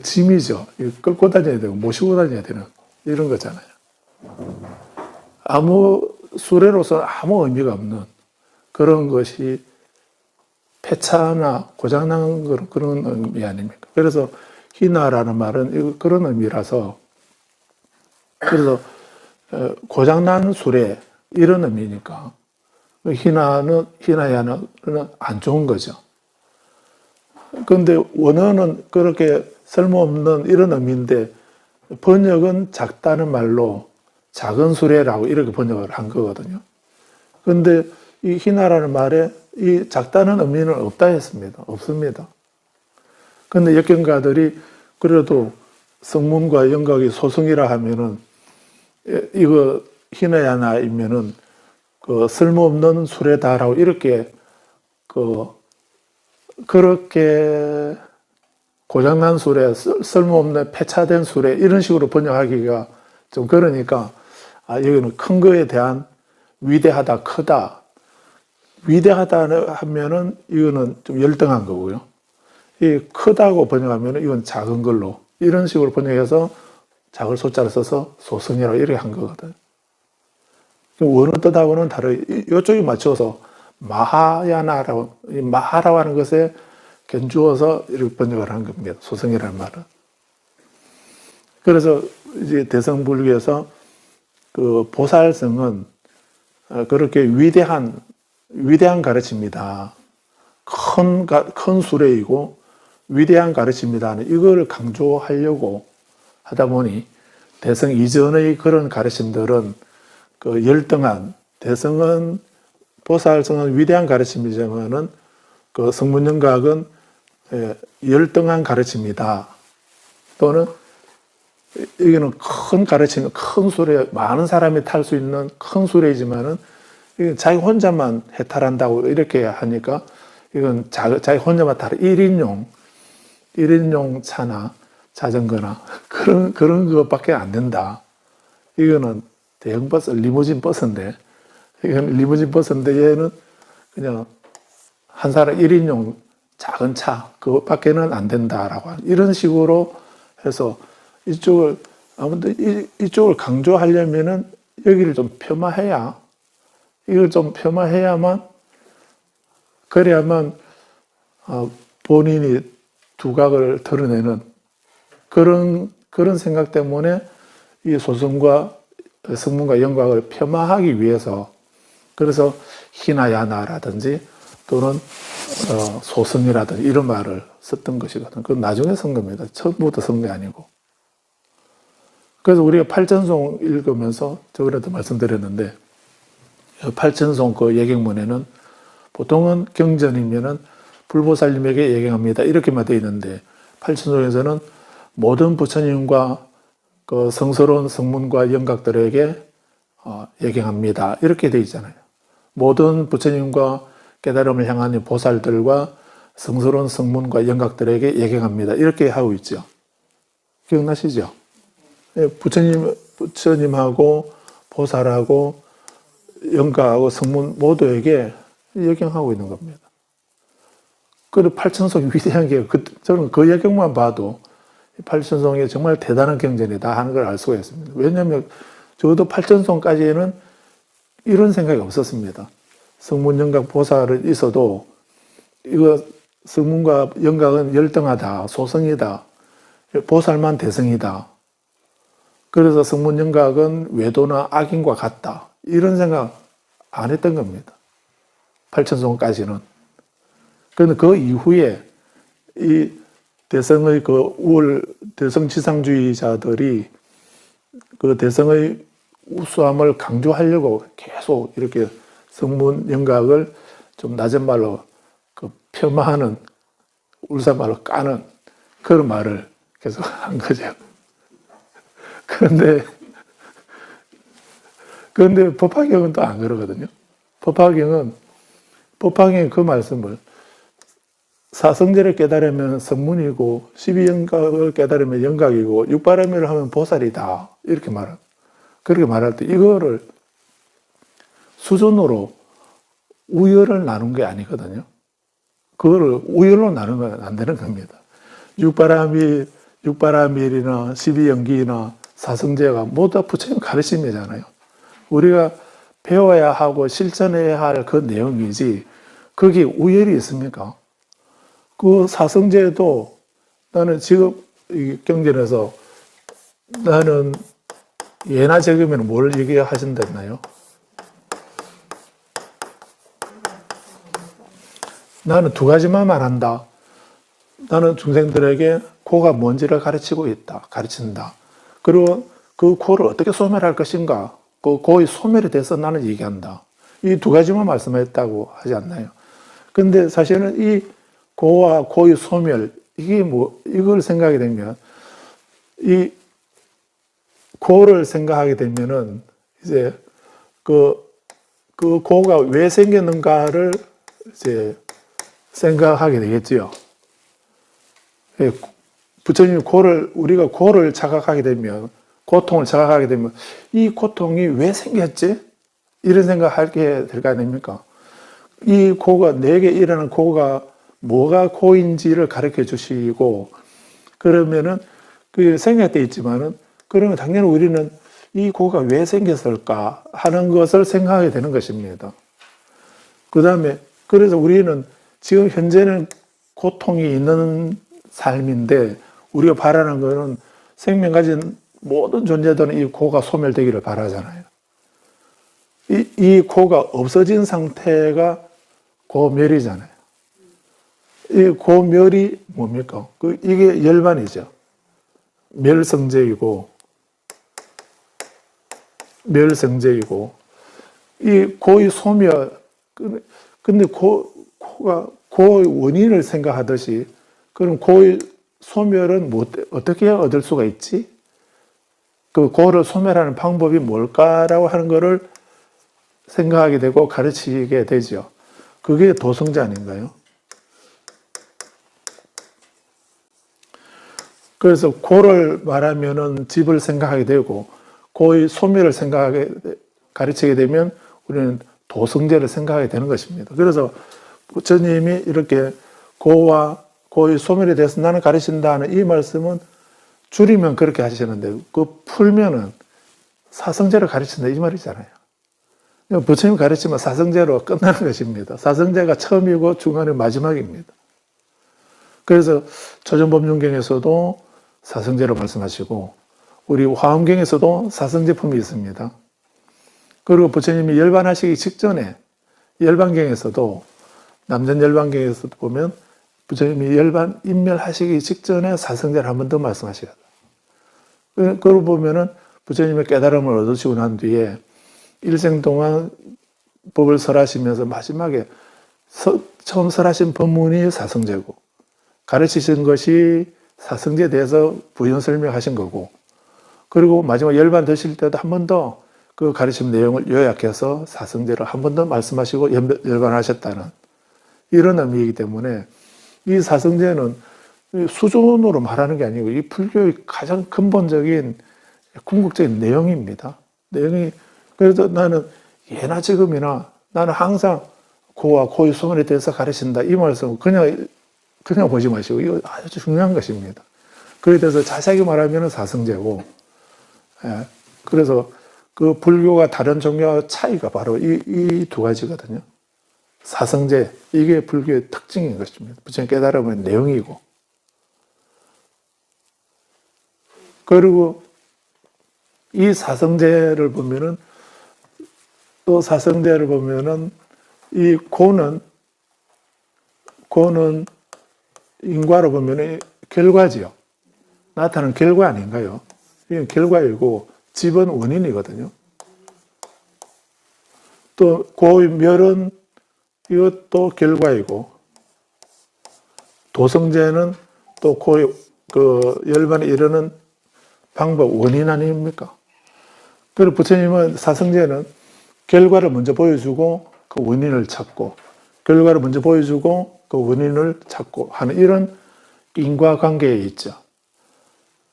짐이죠. 끌고 다녀야 되고 모시고 다녀야 되는 이런 거잖아요. 아무 수레로서 아무 의미가 없는 그런 것이 폐차나 고장난 그런 의미 아닙니까? 그래서 희나라는 말은 그런 의미라서, 그래서 고장난 수레 이런 의미니까 희나야는 안 좋은 거죠. 그런데 원어는 그렇게 쓸모없는 이런 의미인데 번역은 작다는 말로 작은 수레라고 이렇게 번역을 한 거거든요. 그런데 이 희나라는 말에 이 작다는 의미는 없다 했습니다. 없습니다. 그런데 역경가들이 그래도 성문과 영각이 소승이라 하면은 이거 희나야나이면은 그 쓸모없는 수레다라고 이렇게 그렇게 고장난 수레, 쓸모없는 폐차된 수레 이런 식으로 번역하기가 좀 그러니까 여기는 큰 거에 대한 위대하다, 크다. 위대하다 하면은 이거는 좀 열등한 거고요. 이 크다고 번역하면은 이건 작은 걸로 이런 식으로 번역해서 작을 소자를 써서 소승이라고 이렇게 한 거거든. 원어 뜻하고는 다르게 이쪽이 맞춰서 마하야나라고, 마하라고 하는 것에 견주어서 이렇게 번역을 한 겁니다. 소승이라는 말은. 그래서 이제 대성불교에서 그 보살성은 그렇게 위대한 가르침이다. 큰 수레이고 위대한 가르침이다. 이걸 강조하려고 하다 보니 대성 이전의 그런 가르침들은 그 열등한, 대성은 보살성은 위대한 가르침이지만은 그 성문영각은 열등한 가르침이다. 또는 여기는 큰 가르침, 큰 수레, 많은 사람이 탈 수 있는 큰 수레이지만은 자기 혼자만 해탈한다고 이렇게 하니까 이건 자기 혼자만 탈 1인용 차나 자전거나 그런 것밖에 안 된다. 이거는 대형 버스, 리무진 버스인데, 이건 리무진 버스인데 얘는 그냥 한 사람 1인용 작은 차, 그것밖에는 안 된다라고 이런 식으로 해서 이쪽을 강조하려면은 여기를 좀 폄하해야, 이걸 좀 폄하해야만, 그래야만 본인이 두각을 드러내는 그런 생각 때문에 이 소승과 성문과 영각을 폄하하기 위해서, 그래서 희나야나라든지 또는 소승이라든지 이런 말을 썼던 것이거든. 그건 나중에 쓴 겁니다. 처음부터 쓴 게 아니고. 그래서 우리가 팔천송 읽으면서 저번에도 말씀드렸는데, 팔천송 그 예경문에는 보통은 경전이면은 불보살님에게 예경합니다 이렇게만 되어 있는데, 팔천송에서는 모든 부처님과 그 성스러운 성문과 영각들에게 예경합니다 이렇게 되어 있잖아요. 모든 부처님과 깨달음을 향하는 보살들과 성스러운 성문과 영각들에게 예경합니다 이렇게 하고 있죠. 기억나시죠? 부처님하고 보살하고 영각하고 성문 모두에게 예경하고 있는 겁니다. 그리고 팔천송이 위대한 게, 저는 그 예경만 봐도 팔천송이 정말 대단한 경전이다 하는 걸 알 수가 있습니다. 왜냐하면 적어도 팔천송까지는 이런 생각이 없었습니다. 성문, 영각, 보살은 있어도 이거 성문과 영각은 열등하다, 소성이다, 보살만 대성이다. 그래서 성문, 영각은 외도나 악인과 같다. 이런 생각 안 했던 겁니다. 팔천송까지는. 그런데 그 이후에 이 대성의 대성지상주의자들이 그 대성의 우수함을 강조하려고 계속 이렇게 성문, 영각을 좀 낮은 말로 폄하하는, 울산말로 까는 그런 말을 계속 한 거죠. 그런데 법화경은 또 안 그러거든요. 법화경이 그 말씀을 사성제를 깨달으면 성문이고 12영각을 깨달으면 영각이고 육바라밀을 하면 보살이다. 이렇게 그렇게 말할 때 이거를 수준으로 우열을 나눈 게 아니거든요. 그거를 우열로 나누면 안 되는 겁니다. 육바라밀이나 12영기나 사성제가 모두 다 부처님 가르침이잖아요. 우리가 배워야 하고 실천해야 할 그 내용이지 거기에 우열이 있습니까? 그 사성제도 나는 지금 이 경전에서 나는 예나 지금에는 뭘 얘기하신댔나요? 나는 두 가지만 말한다. 나는 중생들에게 고가 뭔지를 가르친다. 그리고 그 고를 어떻게 소멸할 것인가? 그 고의 소멸에 대해서 나는 얘기한다. 이 두 가지만 말씀했다고 하지 않나요? 근데 사실은 이 고와 고의 소멸, 이걸 생각하게 되면, 이 고를 생각하게 되면은, 이제 그 고가 왜 생겼는가를 이제 생각하게 되겠지요. 부처님이 우리가 고를 자각하게 되면, 고통을 자각하게 되면, 이 고통이 왜 생겼지? 이런 생각하게 될 거 아닙니까? 이 고가, 내게 일어나는 고가 뭐가 고인지를 가르쳐 주시고, 그러면은, 그 생각돼 있지만은, 그러면 당연히 우리는 이 고가 왜 생겼을까 하는 것을 생각하게 되는 것입니다. 그 다음에, 그래서 우리는 지금 현재는 고통이 있는 삶인데, 우리가 바라는 것은 생명 가진 모든 존재들은 이 고가 소멸되기를 바라잖아요. 이 고가 없어진 상태가 고멸이잖아요. 이 고멸이 뭡니까? 이게 열반이죠. 멸성제이고, 이 고의 소멸, 근데 고가 고의 원인을 생각하듯이, 그럼 고의 소멸은 어떻게 얻을 수가 있지? 그 고를 소멸하는 방법이 뭘까라고 하는 것을 생각하게 되고 가르치게 되죠. 그게 도성제 아닌가요? 그래서 고를 말하면은 집을 생각하게 되고, 고의 소멸을 가르치게 되면 우리는 도성제를 생각하게 되는 것입니다. 그래서 부처님이 이렇게 고와 고의 소멸에 대해서 나는 가르친다는 이 말씀은 줄이면 그렇게 하시는데, 그 풀면은 사성제를 가르친다 이 말이잖아요. 부처님 가르치면 사성제로 끝나는 것입니다. 사성제가 처음이고 중간에 마지막입니다. 그래서 조전법륜경에서도 사성제로 말씀하시고, 우리 화엄경에서도 사성제품이 있습니다. 그리고 부처님이 열반하시기 직전에 열반경에서도, 남전열반경에서도 보면 부처님이 열반 인멸하시기 직전에 사성제를 한 번 더 말씀하시거든. 그걸 보면은 부처님의 깨달음을 얻으시고 난 뒤에 일생 동안 법을 설하시면서 마지막에 처음 설하신 법문이 사성제고, 가르치신 것이 사성제에 대해서 부연 설명하신 거고, 그리고 마지막 열반 드실 때도 한 번 더 그 가르침 내용을 요약해서 사성제를 한 번 더 말씀하시고 열반하셨다는 이런 의미이기 때문에, 이 사성제는 수준으로 말하는 게 아니고 이 불교의 가장 근본적인 궁극적인 내용입니다. 그래서 나는 예나 지금이나 나는 항상 고와 고의 소멸에 대해서 가르친다 이 말씀을 그냥 보지 마시고, 이거 아주 중요한 것입니다. 그에 대해서 자세하게 말하면 사성제고, 그래서 그 불교가 다른 종교와 차이가 바로 이 두 가지거든요. 사성제, 이게 불교의 특징인 것입니다. 부처님 깨달음의 내용이고. 그리고 이 사성제를 보면은, 또 사성제를 보면은, 이 고는 인과로 보면은 결과지요. 나타나는 결과 아닌가요? 이건 결과이고, 집은 원인이거든요. 또 고의 멸은 이것도 결과이고, 도성제는 또 고의 열반에 이르는 방법, 원인 아닙니까? 그리고 부처님은 사성제는 결과를 먼저 보여주고 그 원인을 찾고, 결과를 먼저 보여주고 그 원인을 찾고 하는 이런 인과관계에 있죠.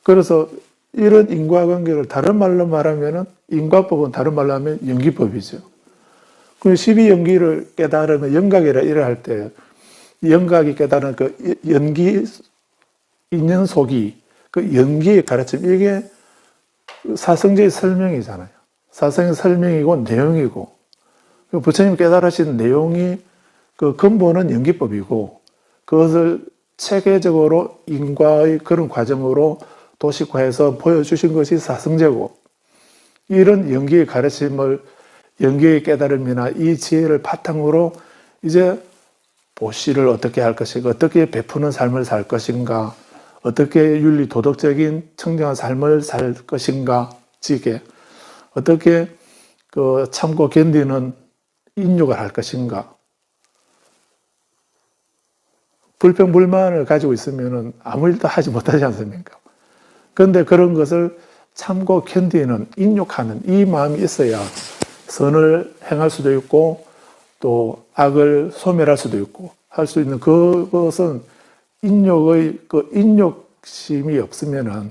그래서 이런 인과관계를 다른 말로 말하면은, 인과법은 다른 말로 하면 연기법이죠. 그 12연기를 깨달으면 연각이라 이래 할 때, 연각이 깨달은 그 연기, 인연 속이, 그 연기의 가르침, 이게 사성제의 설명이잖아요. 사성의 설명이고 내용이고, 부처님 깨달으신 내용이 그 근본은 연기법이고, 그것을 체계적으로 인과의 그런 과정으로 도식화해서 보여주신 것이 사성제고, 이런 연기의 가르침을, 연기의 깨달음이나 이 지혜를 바탕으로 이제 보시를 어떻게 할 것인가, 어떻게 베푸는 삶을 살 것인가, 어떻게 윤리 도덕적인 청정한 삶을 살 것인가, 지게 어떻게 그 참고 견디는 인욕을 할 것인가. 불평불만을 가지고 있으면 아무 일도 하지 못하지 않습니까? 그런데 그런 것을 참고 견디는, 인욕하는 이 마음이 있어야 선을 행할 수도 있고 또 악을 소멸할 수도 있고 할 수 있는, 그것은 인욕의 그 인욕심이 없으면은,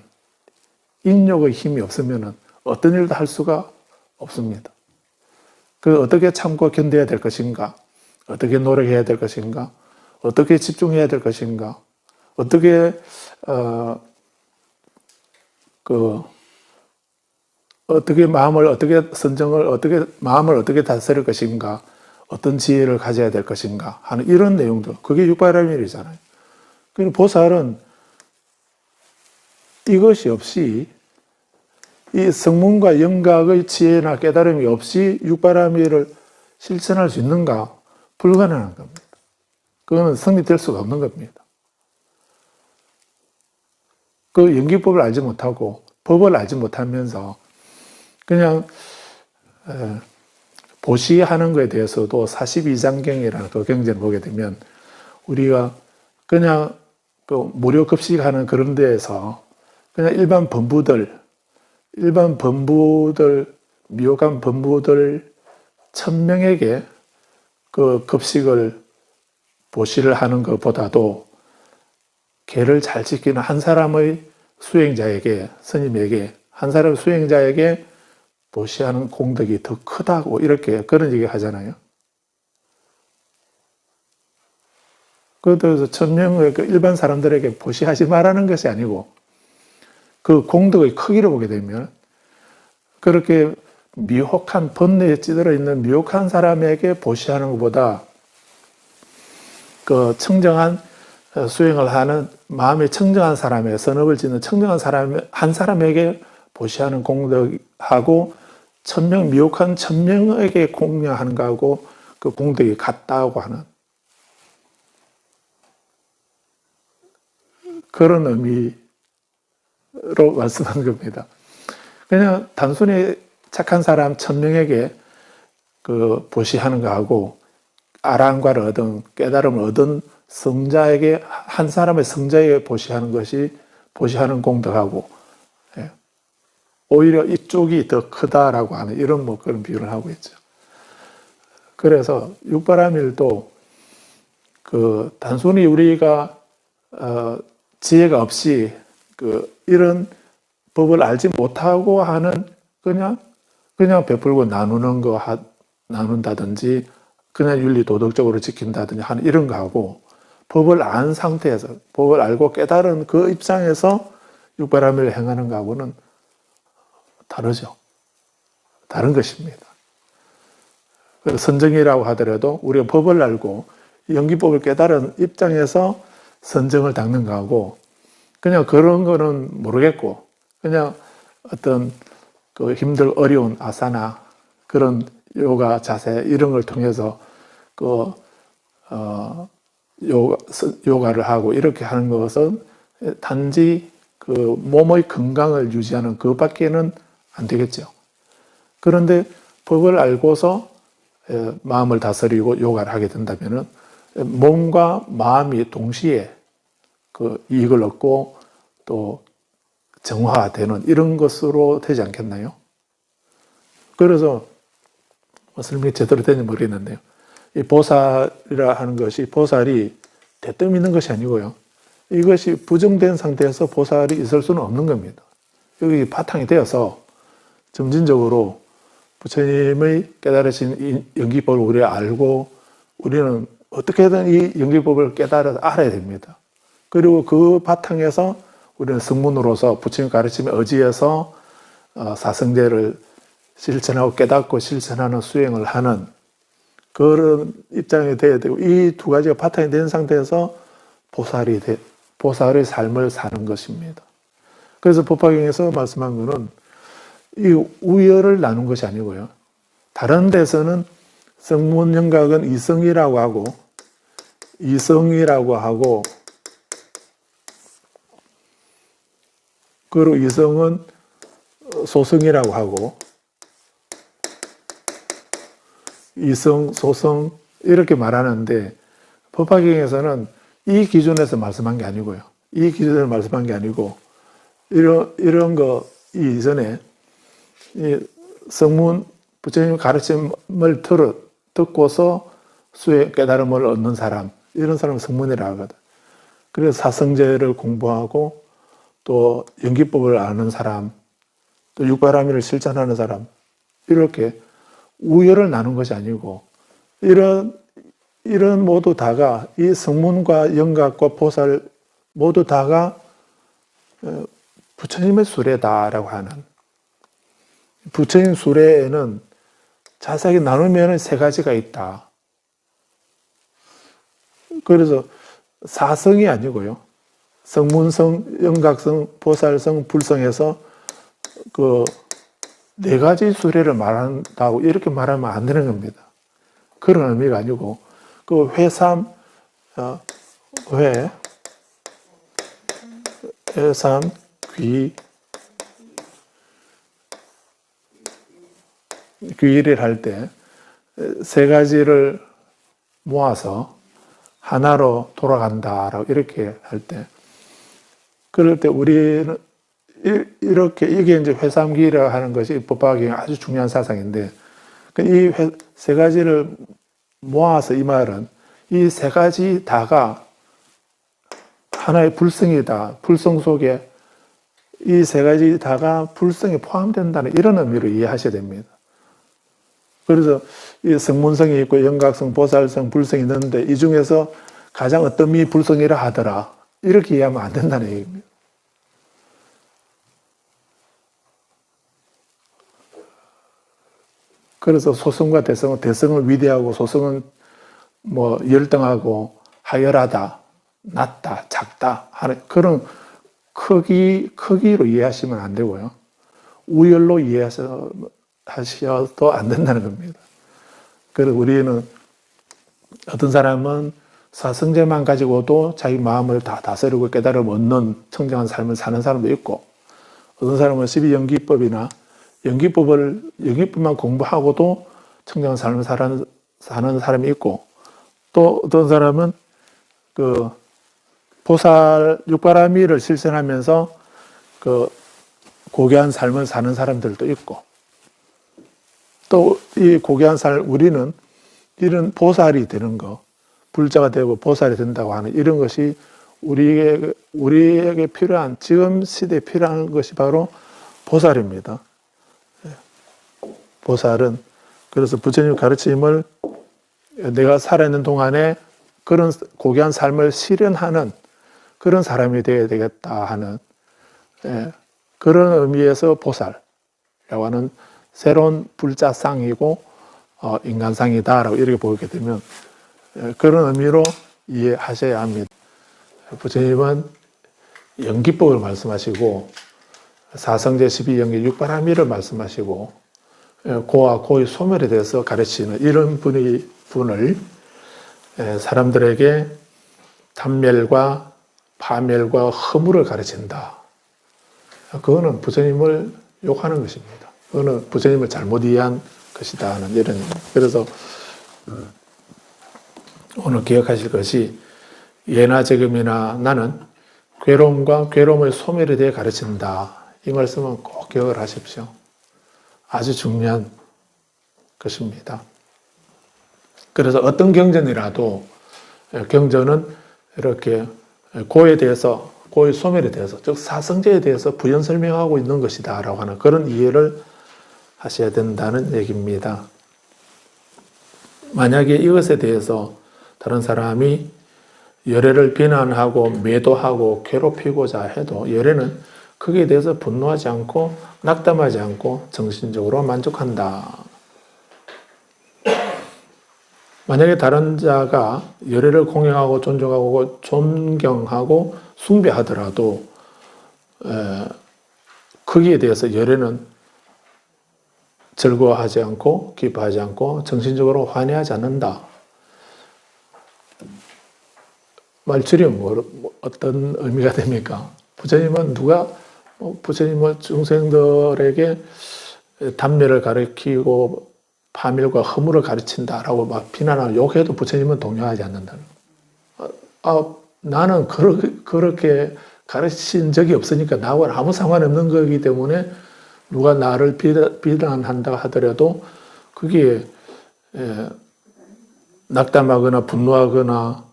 인욕의 힘이 없으면은 어떤 일도 할 수가 없습니다. 그 어떻게 참고 견뎌야 될 것인가, 어떻게 노력해야 될 것인가, 어떻게 집중해야 될 것인가, 어떻게 어떻게 마음을 어떻게 선정을, 어떻게 마음을 어떻게 다스릴 것인가, 어떤 지혜를 가져야 될 것인가 하는 이런 내용들, 그게 육바라밀이잖아요. 그러니까 보살은 이것이 없이, 이 성문과 영각의 지혜나 깨달음이 없이 육바라밀을 실천할 수 있는가? 불가능한 겁니다. 그거는 성립될 수가 없는 겁니다. 그 연기법을 알지 못하고 법을 알지 못하면서 그냥 보시하는 것에 대해서도 42장경이라는 그 경전을 보게 되면, 우리가 그냥 그 무료 급식하는 그런 데에서 그냥 일반 범부들, 미혹한 범부들 1000명에게 그 급식을 보시를 하는 것보다도 계를 잘 지키는 한 사람의 수행자에게, 스님에게, 한 사람의 수행자에게 보시하는 공덕이 더 크다고, 이렇게 그런 얘기 하잖아요. 그래서 1000명의 그 일반 사람들에게 보시하지 말라는 것이 아니고, 그 공덕의 크기를 보게 되면 그렇게 미혹한, 번뇌에 찌들어 있는 미혹한 사람에게 보시하는 것보다 그 청정한 수행을 하는 마음이 청정한 사람의, 선업을 짓는 청정한 사람 한 사람에게 보시하는 공덕하고 1000명, 미혹한 1000명에게 공양하는 거하고 그 공덕이 같다고 하는 그런 의미로 말씀한 겁니다. 그냥 단순히 착한 사람 1000명에게 그 보시하는 거하고 아랑과를 얻은, 깨달음을 얻은 성자에게, 한 사람의 성자에게 보시하는 것이, 보시하는 공덕하고, 오히려 이쪽이 더 크다라고 하는 이런 뭐 그런 비유를 하고 있죠. 그래서 육바라밀도 그 단순히 우리가 지혜가 없이 그 이런 법을 알지 못하고 하는, 그냥 베풀고 나누는 거 나눈다든지 그냥 윤리 도덕적으로 지킨다든지 하는 이런 거하고, 법을 안 상태에서, 법을 알고 깨달은 그 입장에서 육바라밀을 행하는 거하고는 다르죠. 다른 것입니다. 선정이라고 하더라도 우리가 법을 알고 연기법을 깨달은 입장에서 선정을 닦는 거하고, 그냥 그런 거는 모르겠고 그냥 어떤 그 어려운 아사나, 그런 요가 자세 이런 걸 통해서 그 요가를 하고 이렇게 하는 것은 단지 그 몸의 건강을 유지하는 그것밖에는 안 되겠죠. 그런데 법을 알고서 마음을 다스리고 요가를 하게 된다면은 몸과 마음이 동시에 그 이익을 얻고 또 정화되는 이런 것으로 되지 않겠나요? 그래서 설명이 제대로 되는지 모르겠는데요. 이 보살이라 하는 것이 보살이 대뜸 있는 것이 아니고요. 이것이 부정된 상태에서 보살이 있을 수는 없는 겁니다. 여기 바탕이 되어서 점진적으로 부처님의 깨달으신 이 연기법을 우리가 알고 우리는 어떻게든 이 연기법을 알아야 됩니다. 그리고 그 바탕에서 우리는 성문으로서 부처님 가르침에 의지해서 사성제를 실천하고 깨닫고 실천하는 수행을 하는 그런 입장이 되어야 되고 이 두 가지가 바탕이 된 상태에서 보살의 삶을 사는 것입니다. 그래서 법화경에서 말씀한 것은 이 우열을 나눈 것이 아니고요. 다른 데서는 성문영각은 이성이라고 하고 그리고 이성은 소성이라고 하고 이성, 소성 이렇게 말하는데 법화경에서는 이 기준에서 말씀한 게 아니고요. 이 기준에서 말씀한 게 아니고 이런 거 이전에 이 성문 부처님 가르침을 듣고서 수의 깨달음을 얻는 사람 이런 사람을 성문이라고 하거든. 그래서 사성제를 공부하고 또 연기법을 아는 사람 또 육바라밀을 실천하는 사람 이렇게 우열을 나눈 것이 아니고 이런 모두 다가 이 성문과 영각과 보살 모두 다가 부처님의 수레다라고 하는 부처님 수레에는 자세하게 나누면 세 가지가 있다. 그래서 사성이 아니고요. 성문성, 영각성, 보살성, 불성에서 그 네 가지 수레를 말한다고 이렇게 말하면 안 되는 겁니다. 그런 의미가 아니고 그 회삼, 회삼, 귀일을 할 때 세 가지를 모아서 하나로 돌아간다라고 이렇게 할 때 그럴 때 우리는 이렇게 이게 이제 회삼기라고 하는 것이 법화경의 아주 중요한 사상인데 이 세 가지를 모아서 이 말은 이 세 가지 다가 하나의 불성이다. 불성 속에 이 세 가지 다가 불성에 포함된다는 이런 의미로 이해하셔야 됩니다. 그래서 이 성문성이 있고 영각성, 보살성, 불성이 있는데 이 중에서 가장 어떤 미 불성이라 하더라. 이렇게 이해하면 안 된다는 얘기입니다. 그래서 소성과 대성은 위대하고 소성은 뭐 열등하고 하열하다, 낮다, 작다 하는 그런 크기로 이해하시면 안 되고요. 우열로 이해하셔도 안 된다는 겁니다. 그래서 우리는 어떤 사람은 사성제만 가지고도 자기 마음을 다 다스리고 깨달음 얻는 청정한 삶을 사는 사람도 있고 어떤 사람은 12연기법이나 연기법만 공부하고도 청정한 삶을 사는 사람이 있고 또 어떤 사람은 그 보살 육바라밀을 실천하면서 그 고귀한 삶을 사는 사람들도 있고 또 이 고귀한 삶 우리는 이런 보살이 되는 거 불자가 되고 보살이 된다고 하는 이런 것이 우리에게 필요한 지금 시대에 필요한 것이 바로 보살입니다. 보살은 그래서 부처님 가르침을 내가 살아있는 동안에 그런 고귀한 삶을 실현하는 그런 사람이 되어야 되겠다 하는 그런 의미에서 보살이라고 하는 새로운 불자상이고 인간상이다라고 이렇게 보게 되면 그런 의미로 이해하셔야 합니다. 부처님은 연기법을 말씀하시고 사성제 12연기 육바라밀을 말씀하시고 고와 고의 소멸에 대해서 가르치는 이런 분을 사람들에게 단멸과 파멸과 허물을 가르친다. 그거는 부처님을 욕하는 것입니다. 그거는 부처님을 잘못 이해한 것이다 하는 이런. 그래서 오늘 기억하실 것이 예나 지금이나 나는 괴로움과 괴로움의 소멸에 대해 가르친다. 이 말씀은 꼭 기억을 하십시오. 아주 중요한 것입니다. 그래서 어떤 경전이라도 경전은 이렇게 고에 대해서, 고의 소멸에 대해서, 즉 사성제에 대해서 부연 설명하고 있는 것이다 라고 하는 그런 이해를 하셔야 된다는 얘기입니다. 만약에 이것에 대해서 다른 사람이 열애를 비난하고 매도하고 괴롭히고자 해도 열애는 거기에 대해서 분노하지 않고 낙담하지 않고 정신적으로 만족한다. 만약에 다른 자가 열애를 공경하고 존중하고 존경하고 숭배하더라도 거기에 대해서 열애는 즐거워하지 않고 기뻐하지 않고 정신적으로 환희하지 않는다. 말줄이 어떤 의미가 됩니까? 부처님은 부처님은 중생들에게 담례를 가르치고 파멸과 허물을 가르친다라고 막 비난하고 욕해도 부처님은 동요하지 않는다. 나는 그렇게 가르친 적이 없으니까 나하고는 아무 상관없는 거기 때문에 누가 나를 비난한다 하더라도 그게 낙담하거나 분노하거나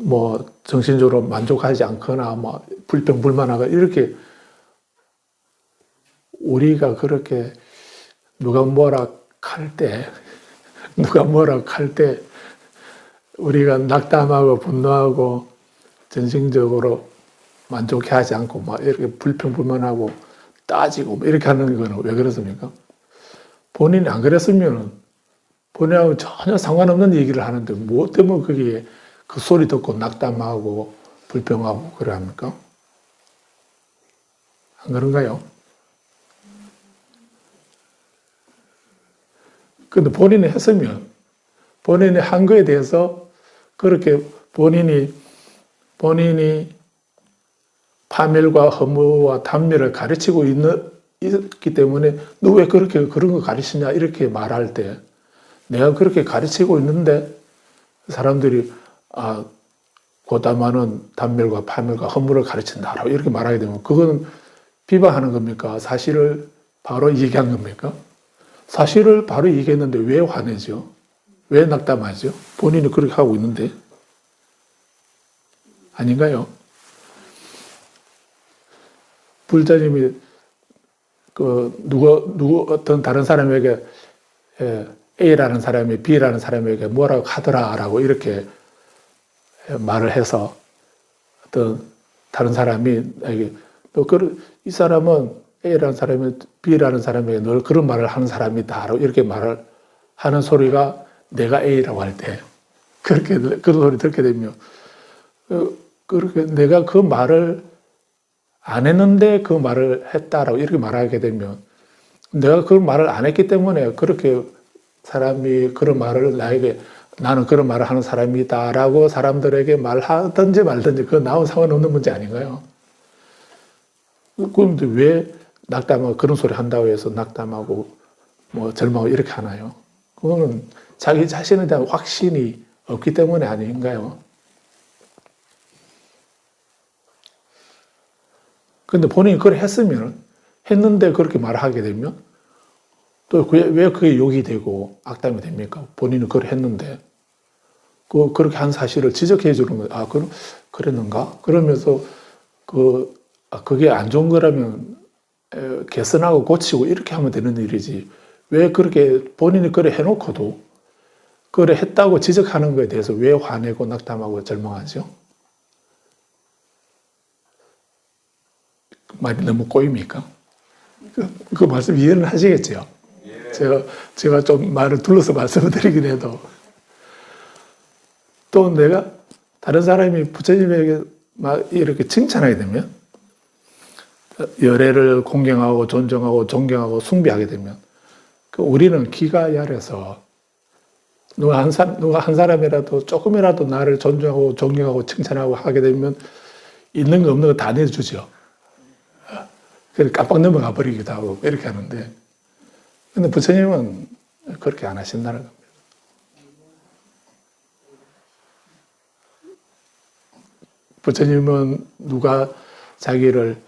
뭐 정신적으로 만족하지 않거나 뭐 불평불만하거나 이렇게 우리가 그렇게 누가 뭐라 할 때 우리가 낙담하고 분노하고 정신적으로 만족하지 않고 막 이렇게 불평불만하고 따지고 이렇게 하는 거는 왜 그렇습니까? 본인이 안 그랬으면 본인하고 전혀 상관없는 얘기를 하는데 뭐 때문에 그게 그 소리 듣고 낙담하고 불평하고 그래 합니까? 안 그런가요? 근데 본인이 했으면 본인이 한 거에 대해서 그렇게 본인이 파멸과 허무와 담멸을 가르치고 있기 때문에 너 왜 그렇게 그런 거 가르치냐 이렇게 말할 때 내가 그렇게 가르치고 있는데 사람들이 고다마는 담멸과 파멸과 허무를 가르친다라고 이렇게 말하게 되면 그건 비방하는 겁니까? 사실을 바로 얘기한 겁니까? 사실을 바로 얘기했는데 왜 화내죠? 왜 낙담하죠? 본인이 그렇게 하고 있는데 아닌가요? 불자님이 누구 어떤 다른 사람에게 A라는 사람이 B라는 사람에게 뭐라고 하더라라고 이렇게 말을 해서 어떤 다른 사람이 이 사람은 A라는 사람이 B라는 사람에게 늘 그런 말을 하는 사람이다라고 이렇게 말을 하는 소리가 내가 A라고 할 때 그런 소리 듣게 되면 그렇게 내가 그 말을 안 했는데 그 말을 했다라고 이렇게 말하게 되면 내가 그 말을 안 했기 때문에 그렇게 사람이 그런 말을 나에게 나는 그런 말을 하는 사람이다라고 사람들에게 말하든지 말든지 그건 나하고 상관없는 문제 아닌가요? 그런데 왜 낙담하고 그런 소리 한다고 해서 낙담하고 뭐 절망하고 이렇게 하나요? 그거는 자기 자신에 대한 확신이 없기 때문에 아닌가요? 근데 본인이 그걸 했는데 그렇게 말을 하게 되면 또 왜 그게 욕이 되고 악담이 됩니까? 본인은 그걸 했는데 그렇게 한 사실을 지적해 주는 거예요. 그랬는가? 그러면서 그게 안 좋은 거라면 개선하고 고치고 이렇게 하면 되는 일이지. 왜 그렇게 본인이 그래 해놓고도 그래 했다고 지적하는 거에 대해서 왜 화내고 낙담하고 절망하죠? 말이 너무 꼬입니까? 그 말씀 이해는 하시겠죠? 제가 좀 말을 둘러서 말씀을 드리긴 해도 또 내가 다른 사람이 부처님에게 막 이렇게 칭찬하게 되면 열애를 공경하고 존경하고 존경하고 숭배하게 되면 우리는 기가 야려서 누가 한 사람이라도 조금이라도 나를 존중하고 존경하고 칭찬하고 하게 되면 있는 거 없는 거 다 내주죠. 그래서 깜빡 넘어가 버리기도 하고 이렇게 하는데 근데 부처님은 그렇게 안 하신다는 겁니다. 부처님은 누가 자기를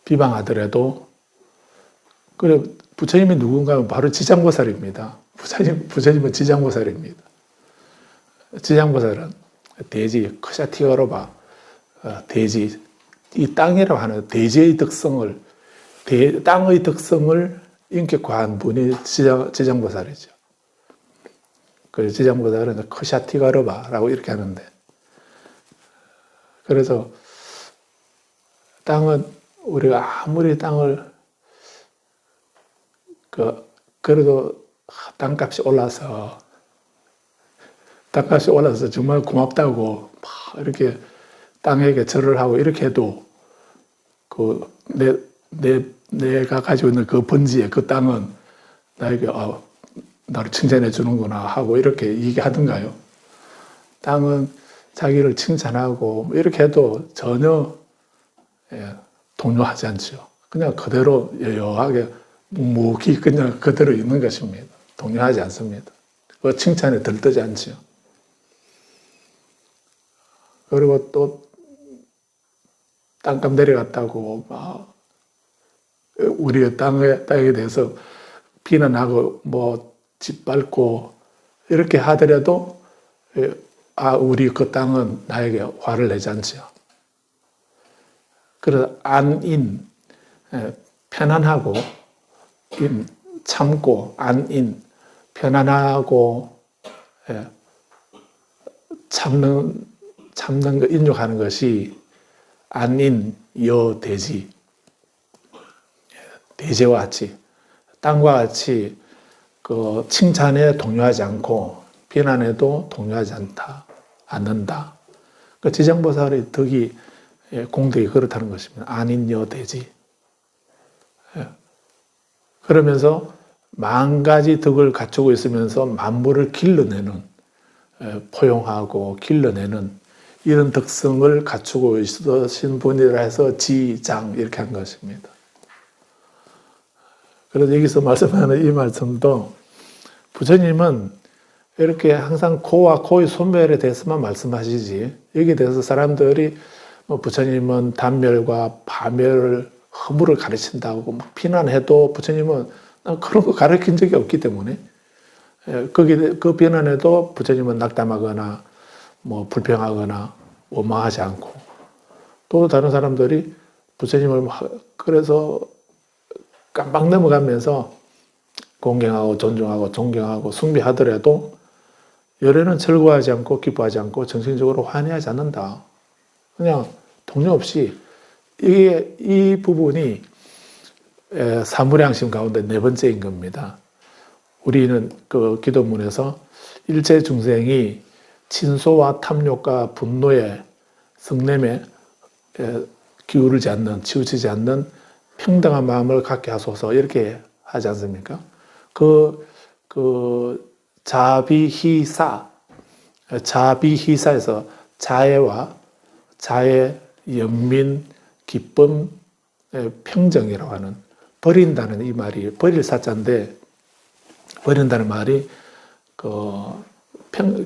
비방하더라도 그래 부처님이 누군가 하면 바로 지장보살입니다. 부처님은 지장보살입니다. 지장보살은 대지 크샤티어로바 대지 이 땅이라고 하는 대지의 덕성을 땅의 덕성을 인격화한 분이 지장보살이죠. 그래서 지장보살은 크샤티가르바라고 이렇게 하는데 그래서 땅은 우리가 아무리 땅을 그래도 땅값이 올라서 정말 고맙다고 막 이렇게 땅에게 절을 하고 이렇게 해도 내가 가지고 있는 그 번지에 그 땅은 나에게 나를 칭찬해 주는구나 하고 이렇게 얘기하던가요. 땅은 자기를 칭찬하고 이렇게 해도 전혀 동요하지 않죠. 그냥 그대로 여여하게 묵묵히 그냥 그대로 있는 것입니다. 동요하지 않습니다. 그 칭찬에 들뜨지 않죠. 그리고 또 땅값 내려갔다고 막 우리의 땅에 대해서 비난하고 짓밟고 이렇게 하더라도 우리 그 땅은 나에게 화를 내지 않죠. 그래서 안인 편안하고 참고 안인 편안하고 참는 거 인욕하는 것이 안인 여대지 대제와 같이 땅과 같이 그 칭찬에 동요하지 않고 비난에도 동요하지 않는다. 그 지장보살의 덕이 공덕이 그렇다는 것입니다. 안인 여대지. 그러면서 만 가지 덕을 갖추고 있으면서 만물을 길러내는 포용하고 길러내는 이런 덕성을 갖추고 있으신 분이라 해서 지장 이렇게 한 것입니다. 그래서 여기서 말씀하는 이 말씀도 부처님은 이렇게 항상 코와 코의 소멸에 대해서만 말씀하시지 여기에 대해서 사람들이 부처님은 단멸과 파멸을 허물을 가르친다고 막 비난해도 부처님은 그런 거 가르친 적이 없기 때문에 그 비난에도 부처님은 낙담하거나 불평하거나 원망하지 않고 또 다른 사람들이 부처님을 그래서 깜빡 넘어가면서 공경하고 존중하고 존경하고 숭배하더라도 열애는 절거하지 않고 기뻐하지 않고 정신적으로 환희하지 않는다. 그냥 동요 없이 이 부분이 사무량심 가운데 네 번째인 겁니다. 우리는 그 기도문에서 일체 중생이 친소와 탐욕과 분노에 성냄에 기울지 않는 치우치지 않는 평등한 마음을 갖게 하소서 이렇게 하지 않습니까? 자비희사에서 자애와 자애, 연민, 기쁨, 평정이라고 하는 버린다는 이 말이 버릴 사자인데 버린다는 말이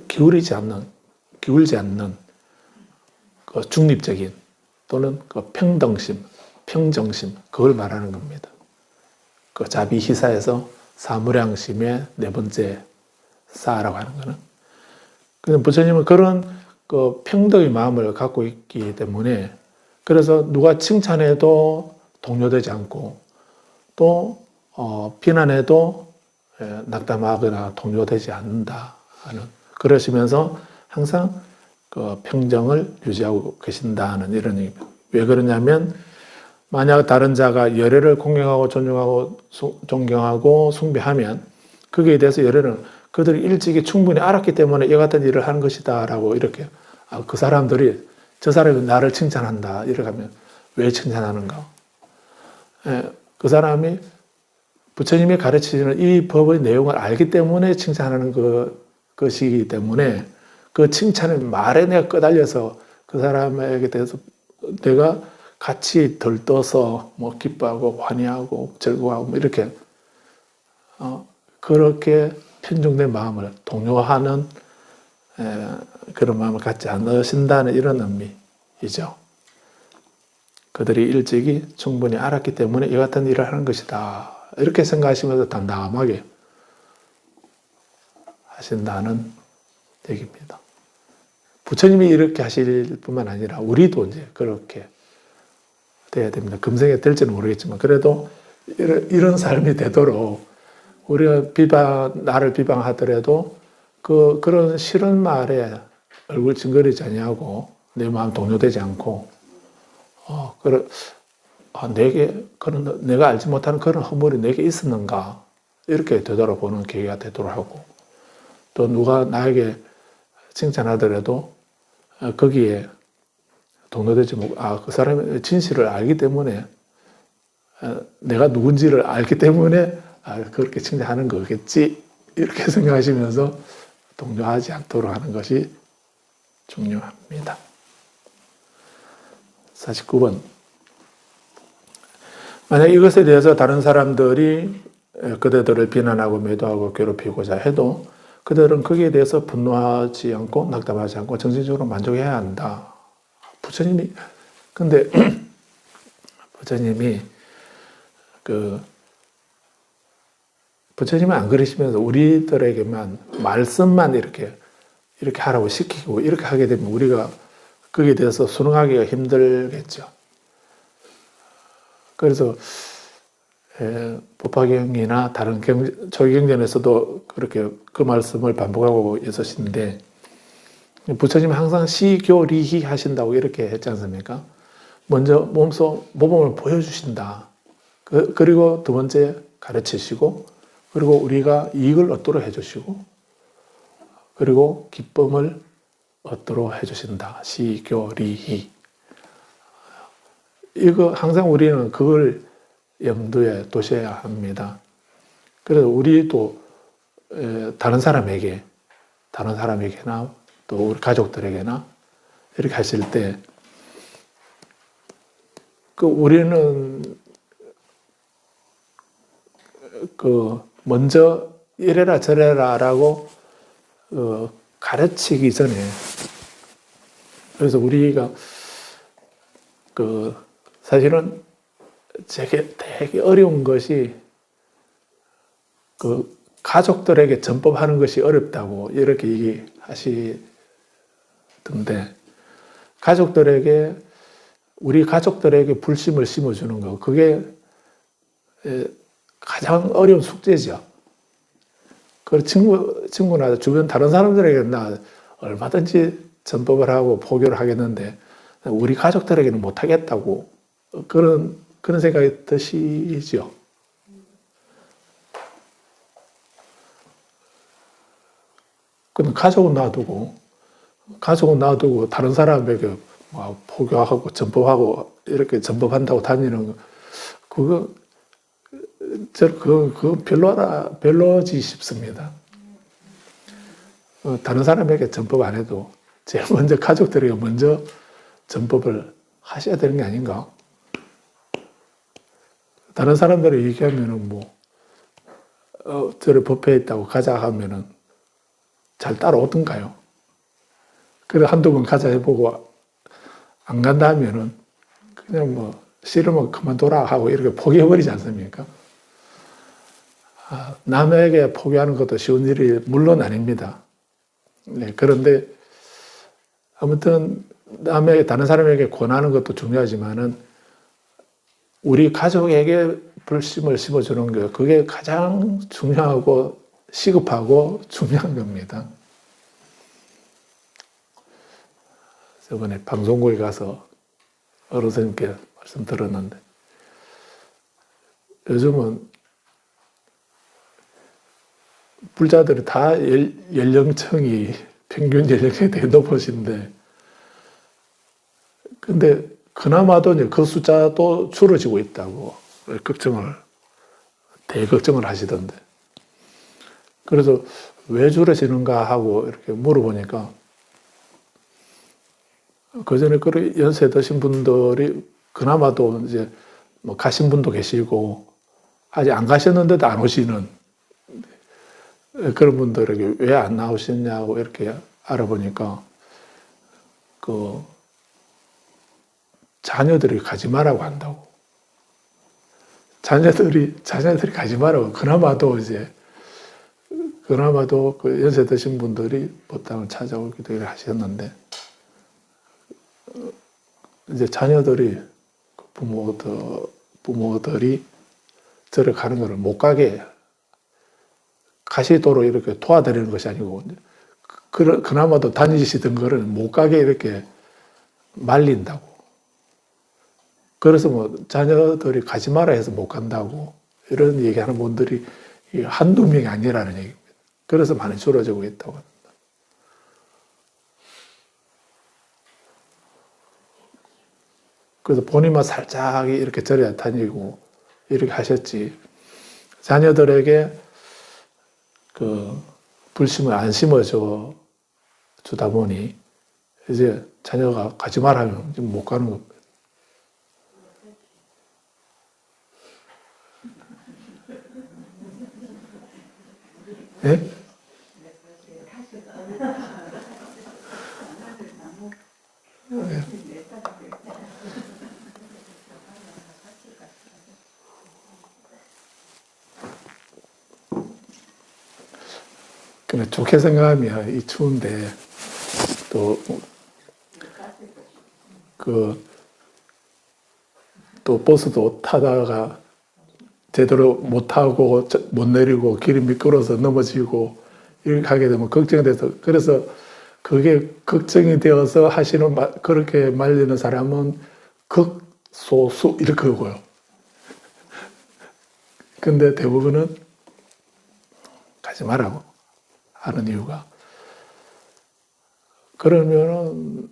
기울지 않는 중립적인 또는 평등심, 평정심 그걸 말하는 겁니다. 자비희사에서 사무량심의 네 번째 사라고 하는 거는. 그래서 부처님은 그런 평등의 마음을 갖고 있기 때문에 그래서 누가 칭찬해도 동요되지 않고 또 비난해도 낙담하거나 동요되지 않는다 하는 그러시면서 항상 평정을 유지하고 계신다는 이런 얘기입니다. 왜 그러냐면 만약 다른 자가 열애를 공경하고 존경하고 숭배하면 거기에 대해서 열애는 그들이 일찍이 충분히 알았기 때문에 이 같은 일을 하는 것이다 라고 이렇게 그 사람들이 저 사람이 나를 칭찬한다 이렇게 하면 왜 칭찬하는가? 그 사람이 부처님이 가르치시는 이 법의 내용을 알기 때문에 칭찬하는 것이기 때문에 그 칭찬의 말에 내가 끄달려서 그 사람에게 대해서 내가 같이 들떠서 기뻐하고 환희하고 즐거워하고 이렇게 그렇게 편중된 마음을 동요하는 그런 마음을 갖지 않으신다는 이런 의미이죠. 그들이 일찍이 충분히 알았기 때문에 이 같은 일을 하는 것이다 이렇게 생각하시면서 담담하게 하신다는 얘기입니다. 부처님이 이렇게 하실 뿐만 아니라 우리도 이제 그렇게 돼야 됩니다. 금생에 될지는 모르겠지만 그래도 이런 삶이 되도록 우리가 나를 비방하더라도 그런 싫은 말에 얼굴 찡그리지 아니하고 내 마음 동요되지 않고 내가 알지 못하는 그런 허물이 내게 있었는가 이렇게 되돌아보는 계기가 되도록 하고 또 누가 나에게 칭찬하더라도 거기에 동요되지 못하고 그 사람의 진실을 알기 때문에 내가 누군지를 알기 때문에 그렇게 칭찬하는 거겠지 이렇게 생각하시면서 동요하지 않도록 하는 것이 중요합니다. 49번 만약 이것에 대해서 다른 사람들이 그대들을 비난하고 매도하고 괴롭히고자 해도 그들은 거기에 대해서 분노하지 않고 낙담하지 않고 정신적으로 만족해야 한다. 근데 부처님은 안 그러시면서 우리들에게만 말씀만 이렇게 하라고 시키고 이렇게 하게 되면 우리가 거기에 대해서 순응하기가 힘들겠죠. 그래서 법화경이나 다른 조기경전에서도 그렇게 그 말씀을 반복하고 있으신데 부처님은 항상 시교리히 하신다고 이렇게 했지 않습니까? 먼저 모범을 보여주신다. 그리고 두 번째 가르치시고 그리고 우리가 이익을 얻도록 해주시고 그리고 기쁨을 얻도록 해주신다. 시교리히. 이거 항상 우리는 그걸 염두에 두셔야 합니다. 그래서 우리도 다른 사람에게나 또 우리 가족들에게나 이렇게 하실 때 우리는 먼저 이래라 저래라라고 가르치기 전에 그래서 우리가 사실은 되게 어려운 것이 가족들에게 전법하는 것이 어렵다고 이렇게 얘기하시던데 우리 가족들에게 불심을 심어주는 거 그게 가장 어려운 숙제죠. 그 친구나 주변 다른 사람들에게 나 얼마든지 전법을 하고 포교를 하겠는데 우리 가족들에게는 못하겠다고 그런 생각이 드시죠. 그럼 가족은 놔두고 다른 사람에게 포교하고 전법하고 이렇게 전법한다고 다니는 거 그거 별로지 싶습니다. 다른 사람에게 전법 안 해도 제일 먼저 가족들에게 먼저 전법을 하셔야 되는 게 아닌가? 다른 사람들이 얘기하면은 저를 법회에 있다고 가자 하면은 잘 따라오던가요? 그래 한두 번 가자 해보고 안 간다 하면은 그냥 싫으면 그만둬라 하고 이렇게 포기해버리지 않습니까? 남에게 포기하는 것도 쉬운 일이 물론 아닙니다. 네, 그런데 아무튼 다른 사람에게 권하는 것도 중요하지만은 우리 가족에게 불심을 심어주는 거 그게 가장 중요하고 시급하고 중요한 겁니다. 저번에 방송국에 가서 어르신께 말씀 들었는데 요즘은 불자들이 다 연령층이 평균 연령층이 되게 높으신데 근데 그나마도 이제 그 숫자도 줄어지고 있다고 대걱정을 하시던데 그래서 왜 줄어지는가 하고 이렇게 물어보니까 그전에 그 연세 드신 분들이 그나마도 이제 가신 분도 계시고 아직 안 가셨는데도 안 오시는 그런 분들에게 왜 안 나오시냐고 이렇게 알아보니까 자녀들이 가지 말라고 한다고. 자녀들이 가지 말라고. 그나마도 그 연세 드신 분들이 법당을 찾아오기도 하셨는데, 이제 자녀들이, 부모들이 저를 가는 것을 못 가게 가시도록 이렇게 도와드리는 것이 아니고, 그나마도 다니시던 거를 못 가게 이렇게 말린다고. 그래서 뭐 자녀들이 가지 마라 해서 못 간다고 이런 얘기하는 분들이 한두 명이 아니라는 얘기입니다. 그래서 많이 줄어지고 있다고 합니다. 그래서 본인만 살짝 이렇게 절에 다니고 이렇게 하셨지, 자녀들에게 그 불심을 안 심어줘 주다 보니 이제 자녀가 가지 말라면 못 가는 겁니다. 예? 그래, 좋게 생각하면 이 추운데 또 버스도 타다가 제대로 못 타고 못 내리고 길이 미끄러워서 넘어지고 이렇게 하게 되면 걱정이 돼서, 그래서 그게 걱정이 되어서 그렇게 말리는 사람은 극소수 이렇게 오고요. 근데 대부분은 가지 말라고 하는 이유가, 그러면은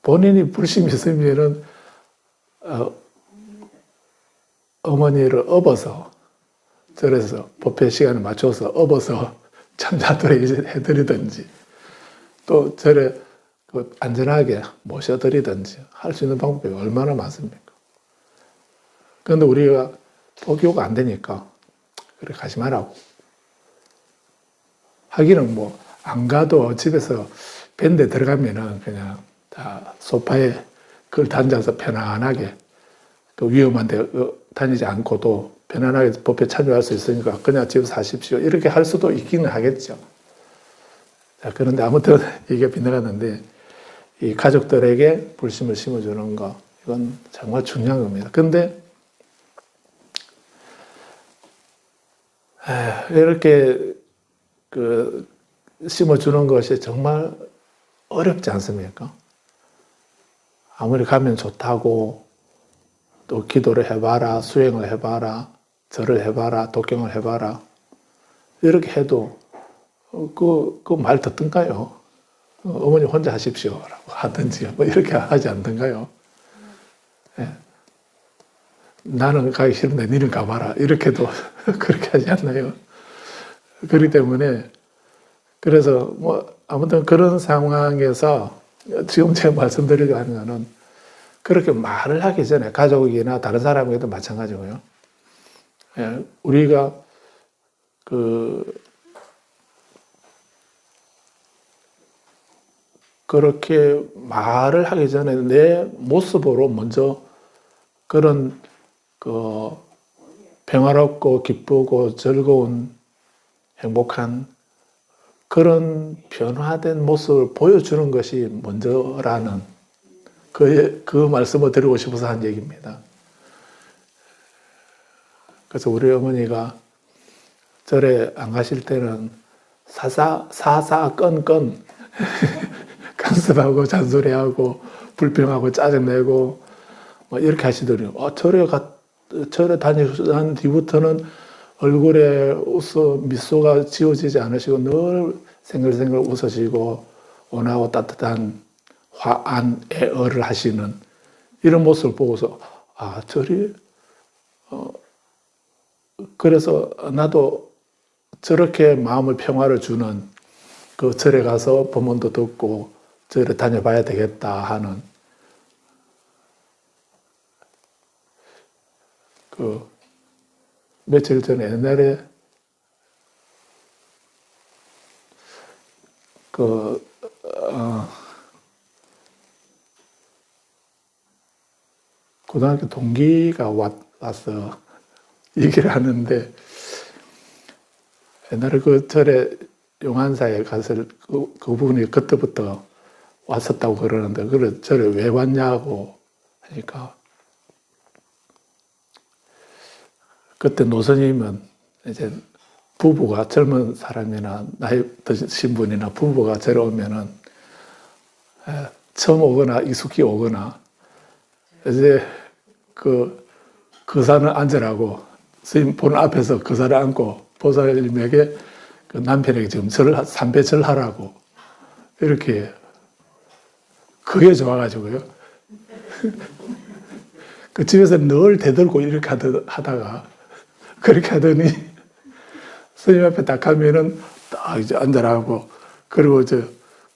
본인이 불심이 있으면은 어머니를 업어서 절에서 법회 시간에 맞춰서 업어서 참자도록 해드리든지, 또 절에 안전하게 모셔드리든지 할 수 있는 방법이 얼마나 많습니까? 그런데 우리가 포기가 안 되니까 그래 가지 말라고 하기는, 뭐 안 가도 집에서 밴드에 들어가면은 그냥 다 소파에 그걸 앉아서 편안하게, 그 위험한데 다니지 않고도 편안하게 법회 참여할 수 있으니까 그냥 집에서 하십시오 이렇게 할 수도 있기는 하겠죠. 자, 그런데 아무튼 얘기가 빗나갔는데, 이 가족들에게 불심을 심어주는 거, 이건 정말 중요한 겁니다. 근데 이렇게 심어주는 것이 정말 어렵지 않습니까? 아무리 가면 좋다고, 또 기도를 해봐라, 수행을 해봐라, 절을 해봐라, 독경을 해봐라 이렇게 해도 그 말 듣던가요? 어머니 혼자 하십시오라고 하든지 뭐 이렇게 하지 않던가요? 예. 나는 가기 싫은데 니는 가봐라 이렇게도 그렇게 하지 않나요? 그렇기 때문에, 그래서 뭐 아무튼 그런 상황에서 지금 제가 말씀드리려고 하는 거는, 그렇게 말을 하기 전에 가족이나 다른 사람에게도 마찬가지고요. 예, 우리가 그렇게 말을 하기 전에 내 모습으로 먼저 그런 평화롭고 기쁘고 즐거운 행복한 그런 변화된 모습을 보여주는 것이 먼저라는 그 말씀을 드리고 싶어서 한 얘기입니다. 그래서 우리 어머니가 절에 안 가실 때는 사사건건 간섭하고 잔소리하고 불평하고 짜증내고 뭐 이렇게 하시더라고요. 절에 다니신 뒤부터는 얼굴에 미소가 지워지지 않으시고 늘 생글생글 웃으시고 온화하고 따뜻한 화안애어를 하시는 이런 모습을 보고서, 절이 그래서 나도 저렇게 마음을 평화를 주는 그 절에 가서 법문도 듣고 절에 다녀봐야 되겠다 하는 며칠 전에 옛날에 고등학교 동기가 와서 얘기를 하는데, 옛날에 그 절에 용안사에 가서 그분이 그때부터 왔었다고 그러는데, 그래, 절에 왜 왔냐고 하니까, 그때 노선이면 이제 부부가 젊은 사람이나 나이 드신 분이나 부부가 절에 오면은 처음 오거나 익숙히 오거나 이제 그 거사는 앉으라고 스님 본 앞에서 거사를 앉고 보살님에게 그 남편에게 지금 삼배 절하라고 이렇게 그게 좋아가지고요. 그 집에서 늘 대들고 이렇게 하다가 그렇게 하더니 스님 앞에 딱 가면은 딱 이제 앉으라고 그리고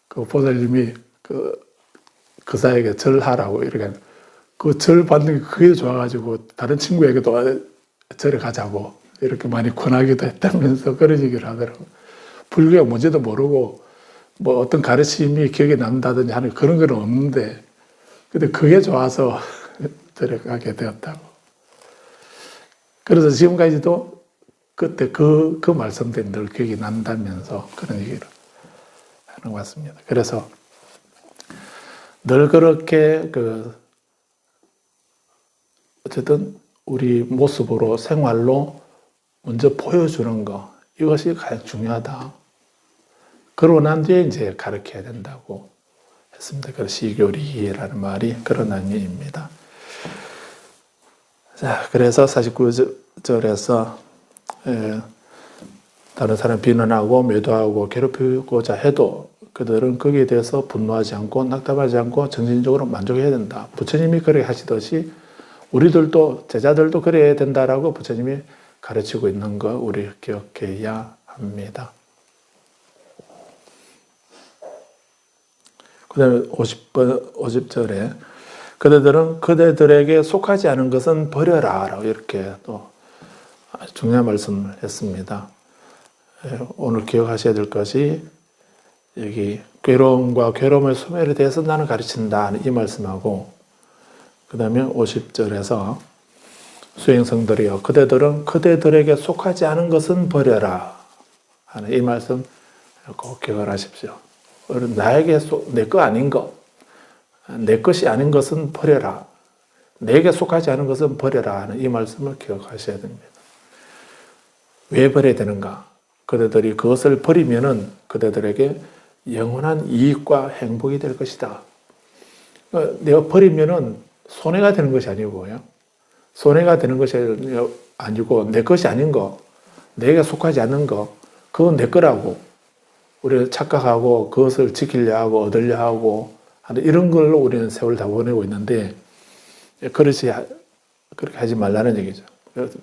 그 보살님이 그 사에게 절하라고 이렇게 그 절 받는 게 그게 좋아가지고 다른 친구에게도 절에 가자고 이렇게 많이 권하기도 했다면서 그런 얘기를 하더라고요. 불교가 뭔지도 모르고 뭐 어떤 가르침이 기억에 남는다든지 하는 그런 건 없는데 근데 그게 좋아서 절에 가게 되었다고. 그래서 지금까지도 그때 그 말씀들이 늘 기억이 난다면서 그런 얘기를 하는 것 같습니다. 그래서 늘 그렇게 어쨌든 우리 모습으로 생활로 먼저 보여주는 거 이것이 가장 중요하다. 그러고 난 뒤에 이제 가르쳐야 된다고 했습니다. 그래서 시교리라는 말이 그런 의미입니다. 자, 그래서 49절에서 다른 사람 비난하고 매도하고 괴롭히고자 해도 그들은 거기에 대해서 분노하지 않고 낙담하지 않고 정신적으로 만족해야 된다. 부처님이 그렇게 하시듯이 우리들도 제자들도 그래야 된다라고 부처님이 가르치고 있는 거 우리 기억해야 합니다. 그 다음에 50절에 그대들은 그대들에게 속하지 않은 것은 버려라 라고 이렇게 또 중요한 말씀을 했습니다. 오늘 기억하셔야 될 것이 여기 괴로움과 괴로움의 소멸에 대해서 나는 가르친다 이 말씀하고 그 다음에 50절에서 수행성들이여 그대들은 그대들에게 속하지 않은 것은 버려라 하는 이 말씀 꼭 기억을 하십시오. 나에게 내 거 아닌 것, 내 것이 아닌 것은 버려라. 내게 속하지 않은 것은 버려라 하는 이 말씀을 기억하셔야 됩니다. 왜 버려야 되는가? 그대들이 그것을 버리면은 그대들에게 영원한 이익과 행복이 될 것이다. 내가 버리면은 손해가 되는 것이 아니고요. 손해가 되는 것이 아니고 내 것이 아닌 거, 내게 속하지 않는 거, 그건 내 거라고 우리가 착각하고 그것을 지키려 하고 얻으려 하고 하는 이런 걸로 우리는 세월을 다 보내고 있는데 그렇게 하지 말라는 얘기죠.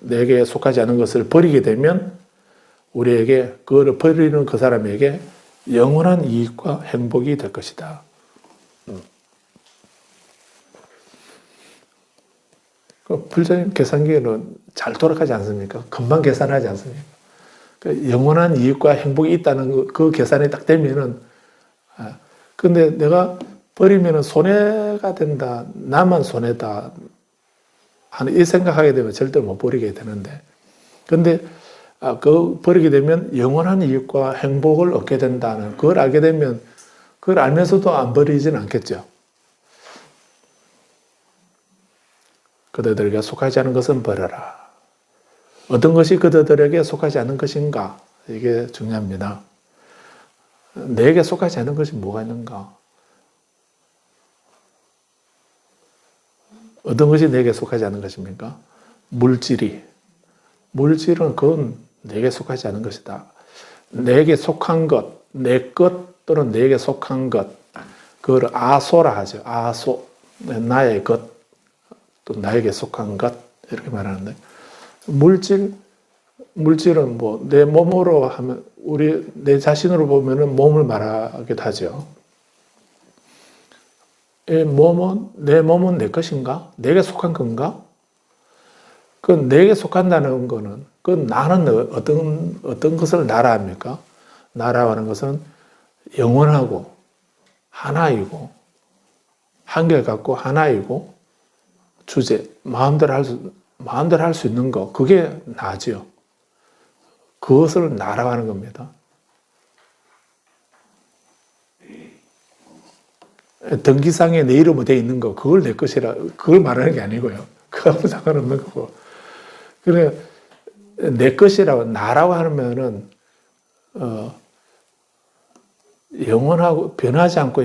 내게 속하지 않은 것을 버리게 되면 우리에게 그걸 버리는 그 사람에게 영원한 이익과 행복이 될 것이다. 불자님 계산기는 잘 돌아가지 않습니까? 금방 계산하지 않습니까? 영원한 이익과 행복이 있다는 그 계산이 딱 되면은, 근데 내가 버리면은 손해가 된다, 나만 손해다 하는 이 생각하게 되면 절대 못 버리게 되는데, 근데 그 버리게 되면 영원한 이익과 행복을 얻게 된다는 그걸 알게 되면 그걸 알면서도 안 버리지는 않겠죠. 그대들에게 속하지 않은 것은 버려라. 어떤 것이 그대들에게 속하지 않은 것인가? 이게 중요합니다. 내게 속하지 않은 것이 뭐가 있는가? 어떤 것이 내게 속하지 않은 것입니까? 물질은 그건 내게 속하지 않은 것이다. 내게 속한 것, 내 것 또는 내게 속한 것, 그걸 아소라 하죠. 아소, 나의 것, 또 나에게 속한 것 이렇게 말하는데 물질은 뭐 내 몸으로 하면 내 자신으로 보면은 몸을 말하기도 하죠. 내 몸은 내 것인가? 내게 속한 건가? 그건 내게 속한다는 거는 그건 나는 어떤 것을 나라 합니까? 나라하는 것은 영원하고 하나이고 한결같고 하나이고 주제 마음대로 할 수 마음대로 할 수 있는 거, 그게 나죠. 그것을 나라고 하는 겁니다. 등기상에 내 이름으로 되어 있는 거, 그걸 내 것이라, 그걸 말하는 게 아니고요. 그거하고 상관없는 거고. 그래, 내 것이라고, 나라고 하면은, 영원하고, 변하지 않고,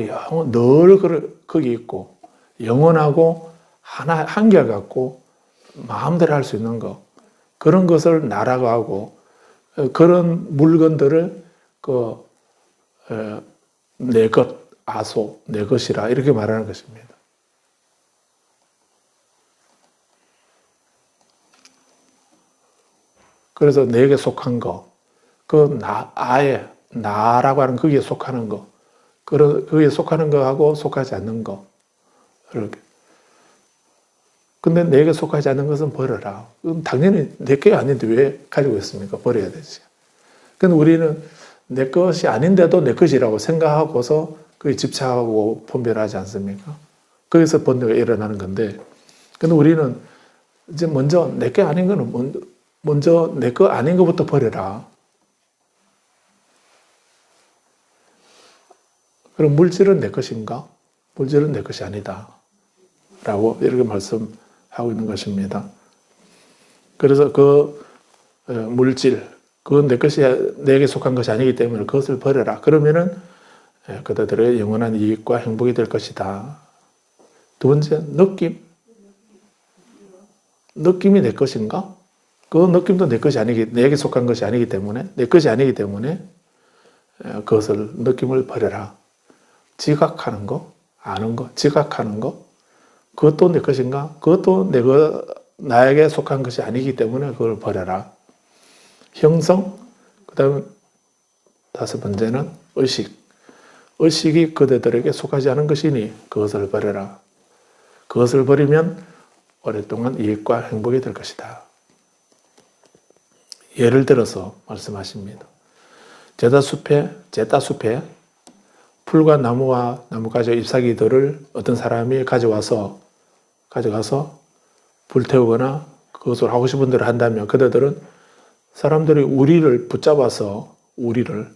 늘 거기 있고, 영원하고, 한결같고, 마음대로 할 수 있는 거. 그런 것을 나라고 하고, 그런 물건들을, 내 것, 아소, 내 것이라, 이렇게 말하는 것입니다. 그래서 내게 속한 거, 나라고 하는 거기에 속하는 거, 거기에 속하는 거하고 속하지 않는 거, 이렇게. 근데 내게 속하지 않는 것은 버려라. 그럼 당연히 내 게 아닌데 왜 가지고 있습니까? 버려야 되지. 근데 우리는 내 것이 아닌데도 내 것이라고 생각하고서 그에 집착하고 분별하지 않습니까? 거기서 번뇌가 일어나는 건데, 근데 우리는 이제 먼저 내 게 아닌 거는 먼저 내 거 아닌 것부터 버려라. 그럼 물질은 내 것인가? 물질은 내 것이 아니다. 라고 이렇게 말씀하고 있는 것입니다. 그래서 그 물질, 그건 내 것이, 내게 속한 것이 아니기 때문에 그것을 버려라. 그러면은 그들의 영원한 이익과 행복이 될 것이다. 두 번째, 느낌이 내 것인가? 그 느낌도 내 것이 내게 속한 것이 아니기 때문에, 내 것이 아니기 때문에 그것을, 느낌을 버려라. 지각하는 거, 아는 거, 지각하는 거, 그것도 내 것인가? 그것도 나에게 속한 것이 아니기 때문에 그걸 버려라. 형성, 그 다음에 다섯 번째는 의식. 의식이 그대들에게 속하지 않은 것이니 그것을 버려라. 그것을 버리면 오랫동안 이익과 행복이 될 것이다. 예를 들어서 말씀하십니다. 제따숲에 풀과 나무와 나뭇가지 잎사귀들을 어떤 사람이 가져가서 불태우거나 그것을 하고 싶은 대로 한다면 그들은 사람들이 우리를 붙잡아서 우리를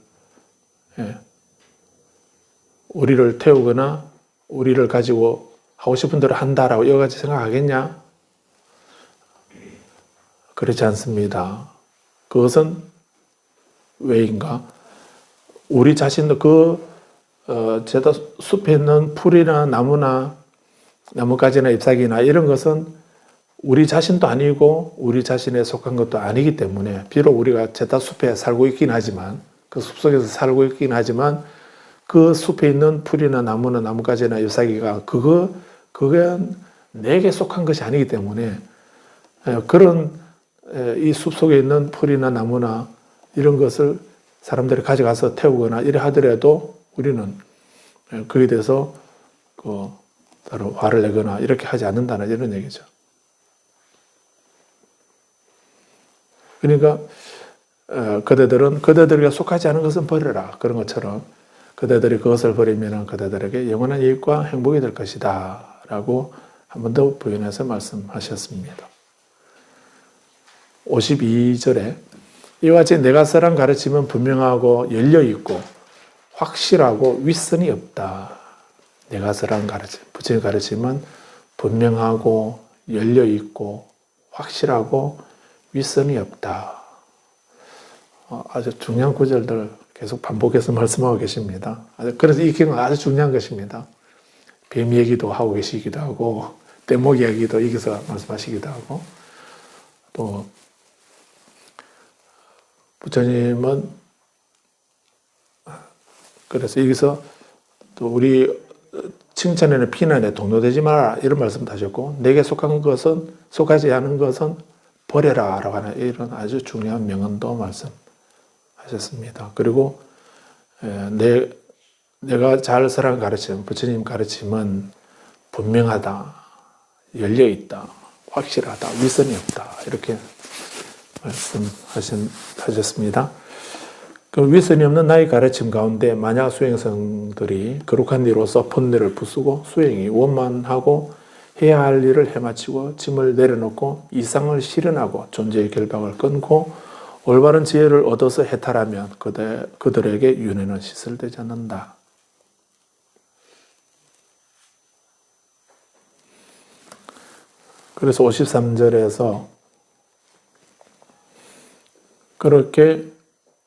태우거나 우리를 가지고 하고 싶은 대로 한다라고 여러 가지 생각하겠냐? 그렇지 않습니다. 그것은 왜인가? 우리 자신도 제다 숲에 있는 풀이나 나무나 나뭇가지나 잎사귀나 이런 것은 우리 자신도 아니고 우리 자신에 속한 것도 아니기 때문에 비록 우리가 제다 숲에 살고 있긴 하지만 그 숲속에서 살고 있긴 하지만 그 숲에 있는 풀이나 나무나 나뭇가지나 잎사귀가 그게 내게 속한 것이 아니기 때문에 그런 이 숲속에 있는 풀이나 나무나 이런 것을 사람들이 가져가서 태우거나 이래 하더라도 우리는 거기에 대해서 따로 화를 내거나 이렇게 하지 않는다는 이런 얘기죠. 그러니까 그대들은 그대들에게 속하지 않은 것은 버려라. 그런 것처럼 그대들이 그것을 버리면 그대들에게 영원한 이익과 행복이 될 것이다. 라고 한 번 더 부연해서 말씀하셨습니다. 52절에 이와 같이 내가 쓰란 가르침은 분명하고 열려있고 확실하고 윗선이 없다. 내가 쓰란 가르침, 부처의 가르침은 분명하고 열려있고 확실하고 윗선이 없다. 아주 중요한 구절들 계속 반복해서 말씀하고 계십니다. 그래서 이 경우는 아주 중요한 것입니다. 뱀 얘기도 하고 계시기도 하고 떼목 이야기도 여기서 말씀하시기도 하고 또 부처님은 그래서 여기서 또 우리 칭찬에는 비난에 동요되지 마라 이런 말씀도 하셨고 내게 속한 것은 속하지 않은 것은 버려라 라고 하는 이런 아주 중요한 명언도 말씀하셨습니다. 그리고 내가 잘 쓰라는 가르침, 부처님 가르침은 분명하다, 열려있다, 확실하다, 윗선이 없다 이렇게 말씀하셨습니다. 그 윗선이 없는 나의 가르침 가운데 만약 수행성들이 거룩한 이로서 번뇌를 부수고 수행이 원만하고 해야 할 일을 해마치고 짐을 내려놓고 이상을 실현하고 존재의 결박을 끊고 올바른 지혜를 얻어서 해탈하면 그들에게 윤회는 시설되지 않는다. 그래서 53절에서 그렇게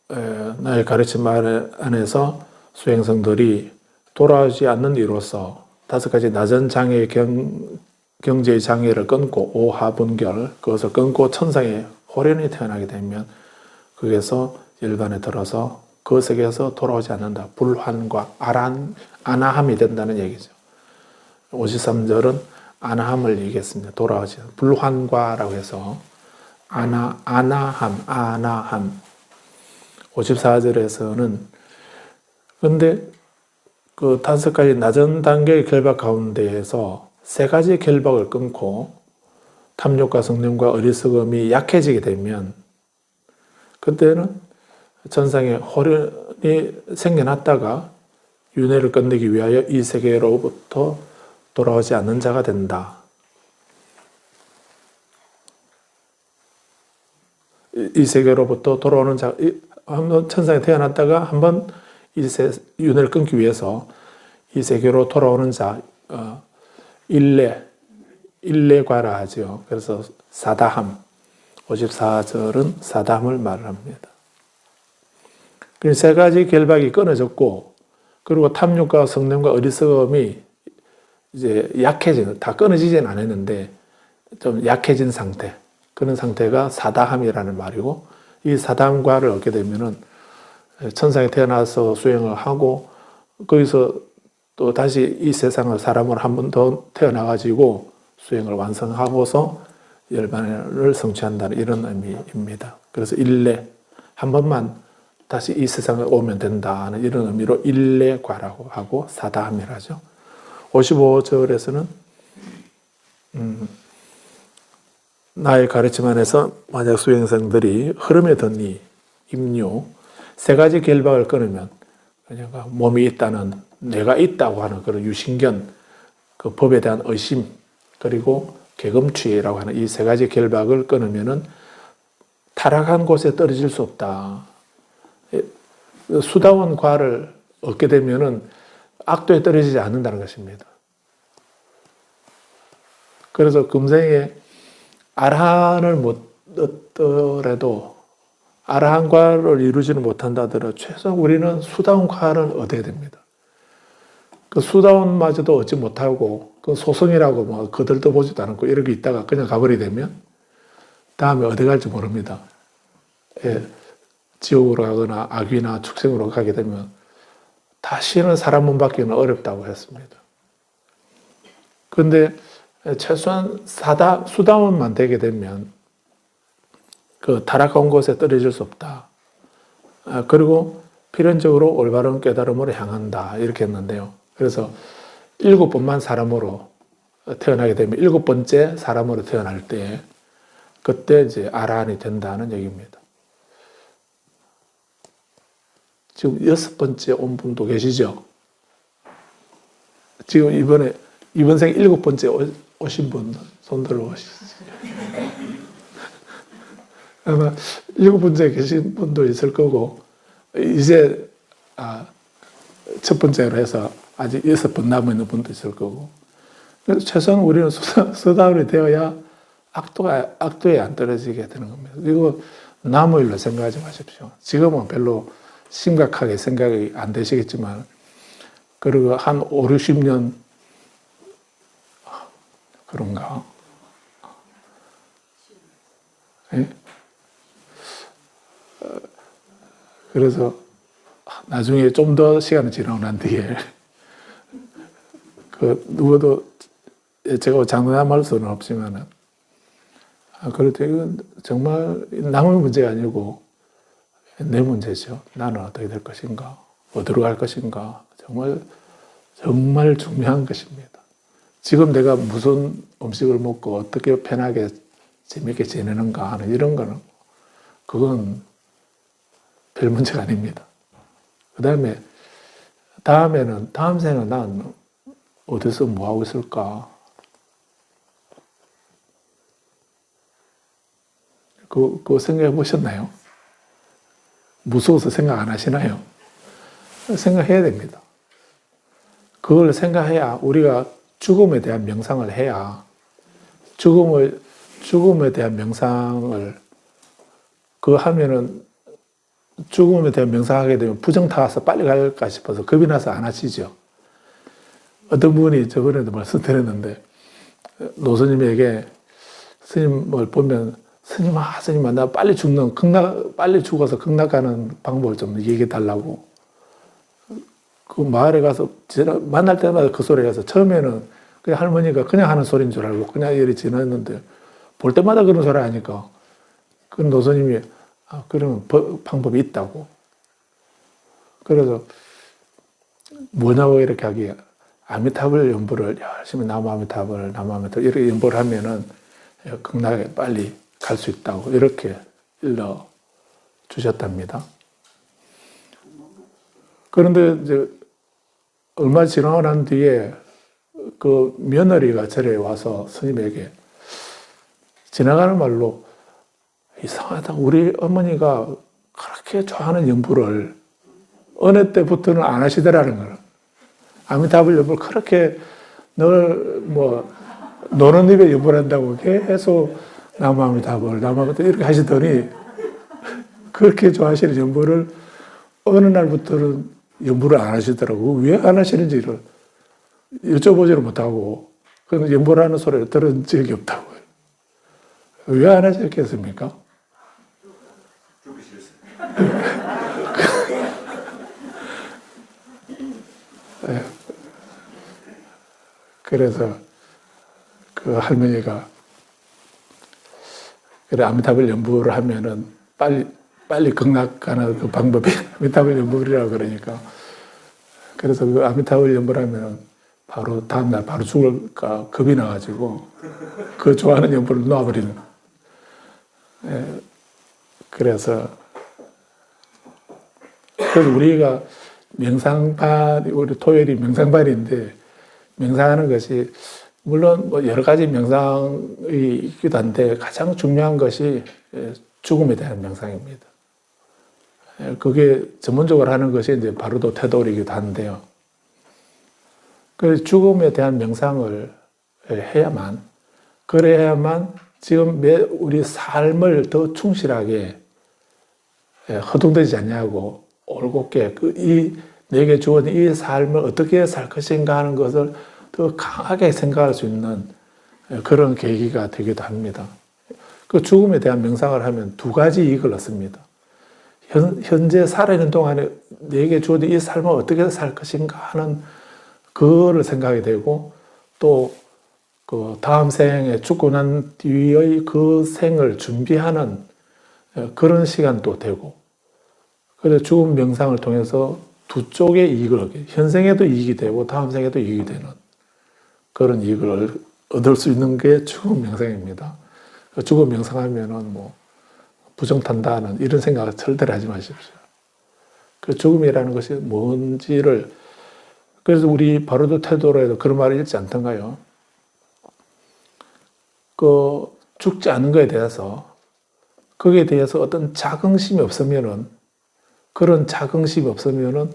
나의 가르침 안에서 수행성들이 돌아오지 않는 이로써 5가지 낮은 장애의 경제의 장애를 끊고 오하분결 그것을 끊고 천상의 호련이 태어나게 되면 거기에서 일반에 들어서 그 세계에서 돌아오지 않는다. 불환과 아나함이 된다는 얘기죠. 53절은 아나함을 얘기했습니다. 돌아오지 않는 불환과라고 해서 아나함 54절에서는 근데 그 5가지 낮은 단계의 결박 가운데에서 3가지 결박을 끊고 탐욕과 성냄과 어리석음이 약해지게 되면 그때는 천상의 호련이 생겨났다가 윤회를 끝내기 위하여 이 세계로부터 돌아오지 않는 자가 된다. 이 세계로부터 돌아오는 자, 한번 천상에 태어났다가 한번 윤회를 끊기 위해서 이 세계로 돌아오는 자, 일례과라 하죠. 그래서 사다함, 54절은 사다함을 말을 합니다. 그래서 3가지 결박이 끊어졌고, 그리고 탐욕과 성냄과 어리석음이 이제 다 끊어지진 않았는데, 좀 약해진 상태, 그런 상태가 사다함이라는 말이고, 이 사다함과를 얻게 되면은 천상에 태어나서 수행을 하고, 거기서 또 다시 이 세상을 사람으로 한 번 더 태어나가지고 수행을 완성하고서 열반을 성취한다는 이런 의미입니다. 그래서 일례, 한 번만 다시 이 세상에 오면 된다는 이런 의미로 일례과라고 하고 사다함이라죠. 55절에서는 나의 가르침 안에서 만약 수행생들이 흐름에 든니 임류 3가지 결박을 끊으면 그러니까 몸이 있다는 내가 있다고 하는 그런 유신견, 그 법에 대한 의심, 그리고 개금취라고 하는 이 3가지 결박을 끊으면은 타락한 곳에 떨어질 수 없다. 수다원 과를 얻게 되면은 악도에 떨어지지 않는다는 것입니다. 그래서 금생에 아라한을 못 얻더라도 아라한과를 이루지는 못한다 하더라도 최소한 우리는 수다원과를 얻어야 됩니다. 그 수다원마저도 얻지 못하고 그 소송이라고 뭐 거들떠 보지도 않고 이렇게 있다가 그냥 가버리게 되면 다음에 어디 갈지 모릅니다. 예, 지옥으로 가거나 악귀나 축생으로 가게 되면 다시는 사람 몸 받기는 어렵다고 했습니다. 그런데 최소한 수다원만 되게 되면 그 타락한 곳에 떨어질 수 없다. 그리고 필연적으로 올바른 깨달음으로 향한다. 이렇게 했는데요. 그래서 7번만 사람으로 태어나게 되면 7번째 사람으로 태어날 때 그때 이제 아라한이 된다는 얘기입니다. 지금 6번째 온 분도 계시죠? 지금 이번 생 7번째 오신 분 손들어 오시죠. 아마 7번째 계신 분도 있을 거고 이제 첫 번째로 해서 아직 6번 남아있는 분도 있을 거고 그래서 최소한 우리는 수다원이 되어야 악도에 안 떨어지게 되는 겁니다. 이거 나무 일로 생각하지 마십시오. 지금은 별로 심각하게 생각이 안 되시겠지만 그리고 한 5, 60년 그런가? 예? 그래서 나중에 좀 더 시간이 지나고 난 뒤에 그 누구도 제가 장담할 수는 없지만은 그래도 이건 정말 남의 문제가 아니고 내 문제죠. 나는 어떻게 될 것인가, 어디로 갈 것인가, 정말 중요한 것입니다. 지금 내가 무슨 음식을 먹고 어떻게 편하게 재밌게 지내는가 하는 이런 거는 그건 별 문제가 아닙니다. 그 다음 생은 난 어디서 뭐 하고 있을까? 그거 생각해 보셨나요? 무서워서 생각 안 하시나요? 생각해야 됩니다. 그걸 생각해야 우리가 죽음에 대한 명상을 해야 죽음에 대한 명상을 그거 하면은 죽음에 대한 명상하게 되면 부정타와서 빨리 갈까 싶어서 겁이 나서 안 하시죠. 어떤 분이 저번에도 말씀드렸는데 노스님에게 스님을 보면 스님아 나 빨리 빨리 죽어서 극락가는 방법을 좀 얘기해 달라고 그 마을에 가서 만날 때마다 그 소리가 서 처음에는 그냥 할머니가 그냥 하는 소리인 줄 알고 그냥 이리 지났는데 볼 때마다 그런 소리 하니까 그 노스님이 그러면 방법이 있다고. 그래서 뭐냐고 이렇게 하기에 아미타불 연부를 열심히 나무 아미타불 이렇게 연부를 하면은 극락에 빨리 갈 수 있다고 이렇게 일러 주셨답니다. 그런데 이제 얼마 지나고 난 뒤에 그 며느리가 절에 와서 스님에게 지나가는 말로 이상하다. 우리 어머니가 그렇게 좋아하는 연부를 어느 때부터는 안 하시더라는 거예요. 아미타불 연부를 그렇게 늘 노는 입에 연부를 한다고 계속 나무아미타불 이렇게 하시더니 그렇게 좋아하시는 연부를 어느 날부터는 연부를 안 하시더라고. 왜 안 하시는지를 여쭤보지를 못하고 그런 연부라는 소리를 들은 적이 없다고요. 왜 안 하셨겠습니까? 죽기 싫습니다. 그래서 그 할머니가 그래 아미타불 연부를 하면은 빨리 극락 가는 그 방법이 아미타불 연부라고 그러니까 그래서 그 아미타불 연부를 하면은 바로 다음날 바로 죽을까 겁이 나가지고 그 좋아하는 연부를 놓아버리는. 그래서 우리가 명상반 우리 토요일이 명상반인데 명상하는 것이 물론 여러 가지 명상이 있기도 한데 가장 중요한 것이 죽음에 대한 명상입니다. 그게 전문적으로 하는 것이 이제 바로도 태도이기도 한데요. 그 죽음에 대한 명상을 그래야만 지금 우리 삶을 더 충실하게 허둥대지 않냐고 올곧게 내게 주어진 이 삶을 어떻게 살 것인가 하는 것을 더 강하게 생각할 수 있는 그런 계기가 되기도 합니다. 그 죽음에 대한 명상을 하면 두 가지 이익을 얻습니다. 현재 살아있는 동안에 내게 주어진 이 삶을 어떻게 살 것인가 하는 그거를 생각하게 되고 또 그 다음 생에 죽고 난 뒤의 그 생을 준비하는 그런 시간도 되고 그래서 죽음 명상을 통해서 두 쪽의 이익을 얻게 현생에도 이익이 되고 다음 생에도 이익이 되는 그런 이익을 얻을 수 있는 게 죽음 명상입니다. 죽음 명상하면은 부정탄다는 이런 생각을 절대로 하지 마십시오. 그 죽음이라는 것이 뭔지를 그래서 우리 바로도 태도로에도 그런 말을 읽지 않던가요? 그 죽지 않는 것에 대해서 거기에 대해서 어떤 자긍심이 없으면은 그런 자긍심이 없으면은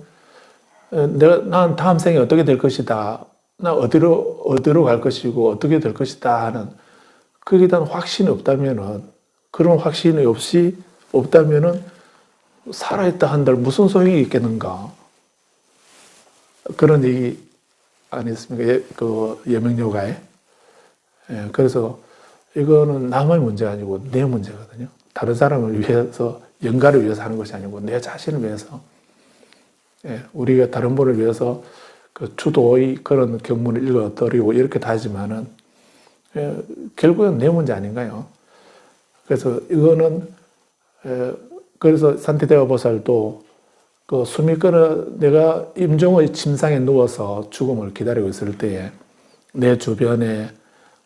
난 다음 생에 어떻게 될 것이다. 나 어디로 갈 것이고 어떻게 될 것이다 하는 거기에 대한 확신이 없다면은 그런 확신이 없다면은 살아있다 한들 무슨 소용이 있겠는가? 그런 얘기 아니었습니까? 그 예명요가에. 그래서 이거는 남의 문제가 아니고 내 문제거든요. 다른 사람을 위해서 영가를 위해서 하는 것이 아니고 내 자신을 위해서 우리가 다른 분을 위해서 그 주도의 그런 경문을 읽어드리고 이렇게 다 하지만은 결국은 내 문제 아닌가요? 그래서 이거는 그래서 산티대와 보살도 그 숨이 끊어 내가 임종의 침상에 누워서 죽음을 기다리고 있을 때에 내 주변에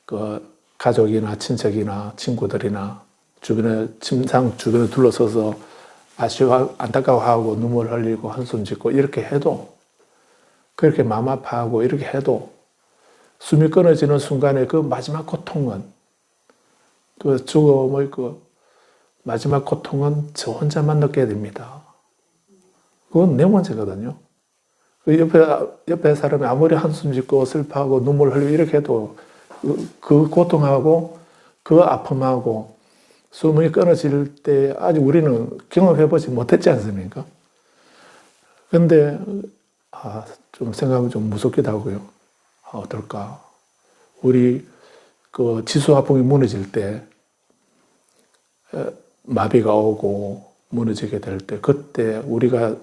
그 가족이나 친척이나 친구들이나 주변에 침상 주변에 둘러서서 아쉬워 안타까워하고 눈물 흘리고 한숨 짓고 이렇게 해도 그렇게 마음 아파하고 이렇게 해도 숨이 끊어지는 순간에 그 마지막 고통은 그 죽음의 마지막 고통은 저 혼자만 느껴야 됩니다. 그건 내 문제거든요. 그 옆에 사람이 아무리 한숨 짓고 슬퍼하고 눈물 흘리고 이렇게 해도 그 고통하고 그 아픔하고 숨이 끊어질 때 아직 우리는 경험해보지 못했지 않습니까? 근데 좀 생각하면 좀 무섭기도 하고요. 어떨까? 우리 그 지수화풍이 무너질 때 마비가 오고 무너지게 될 때 그때 우리가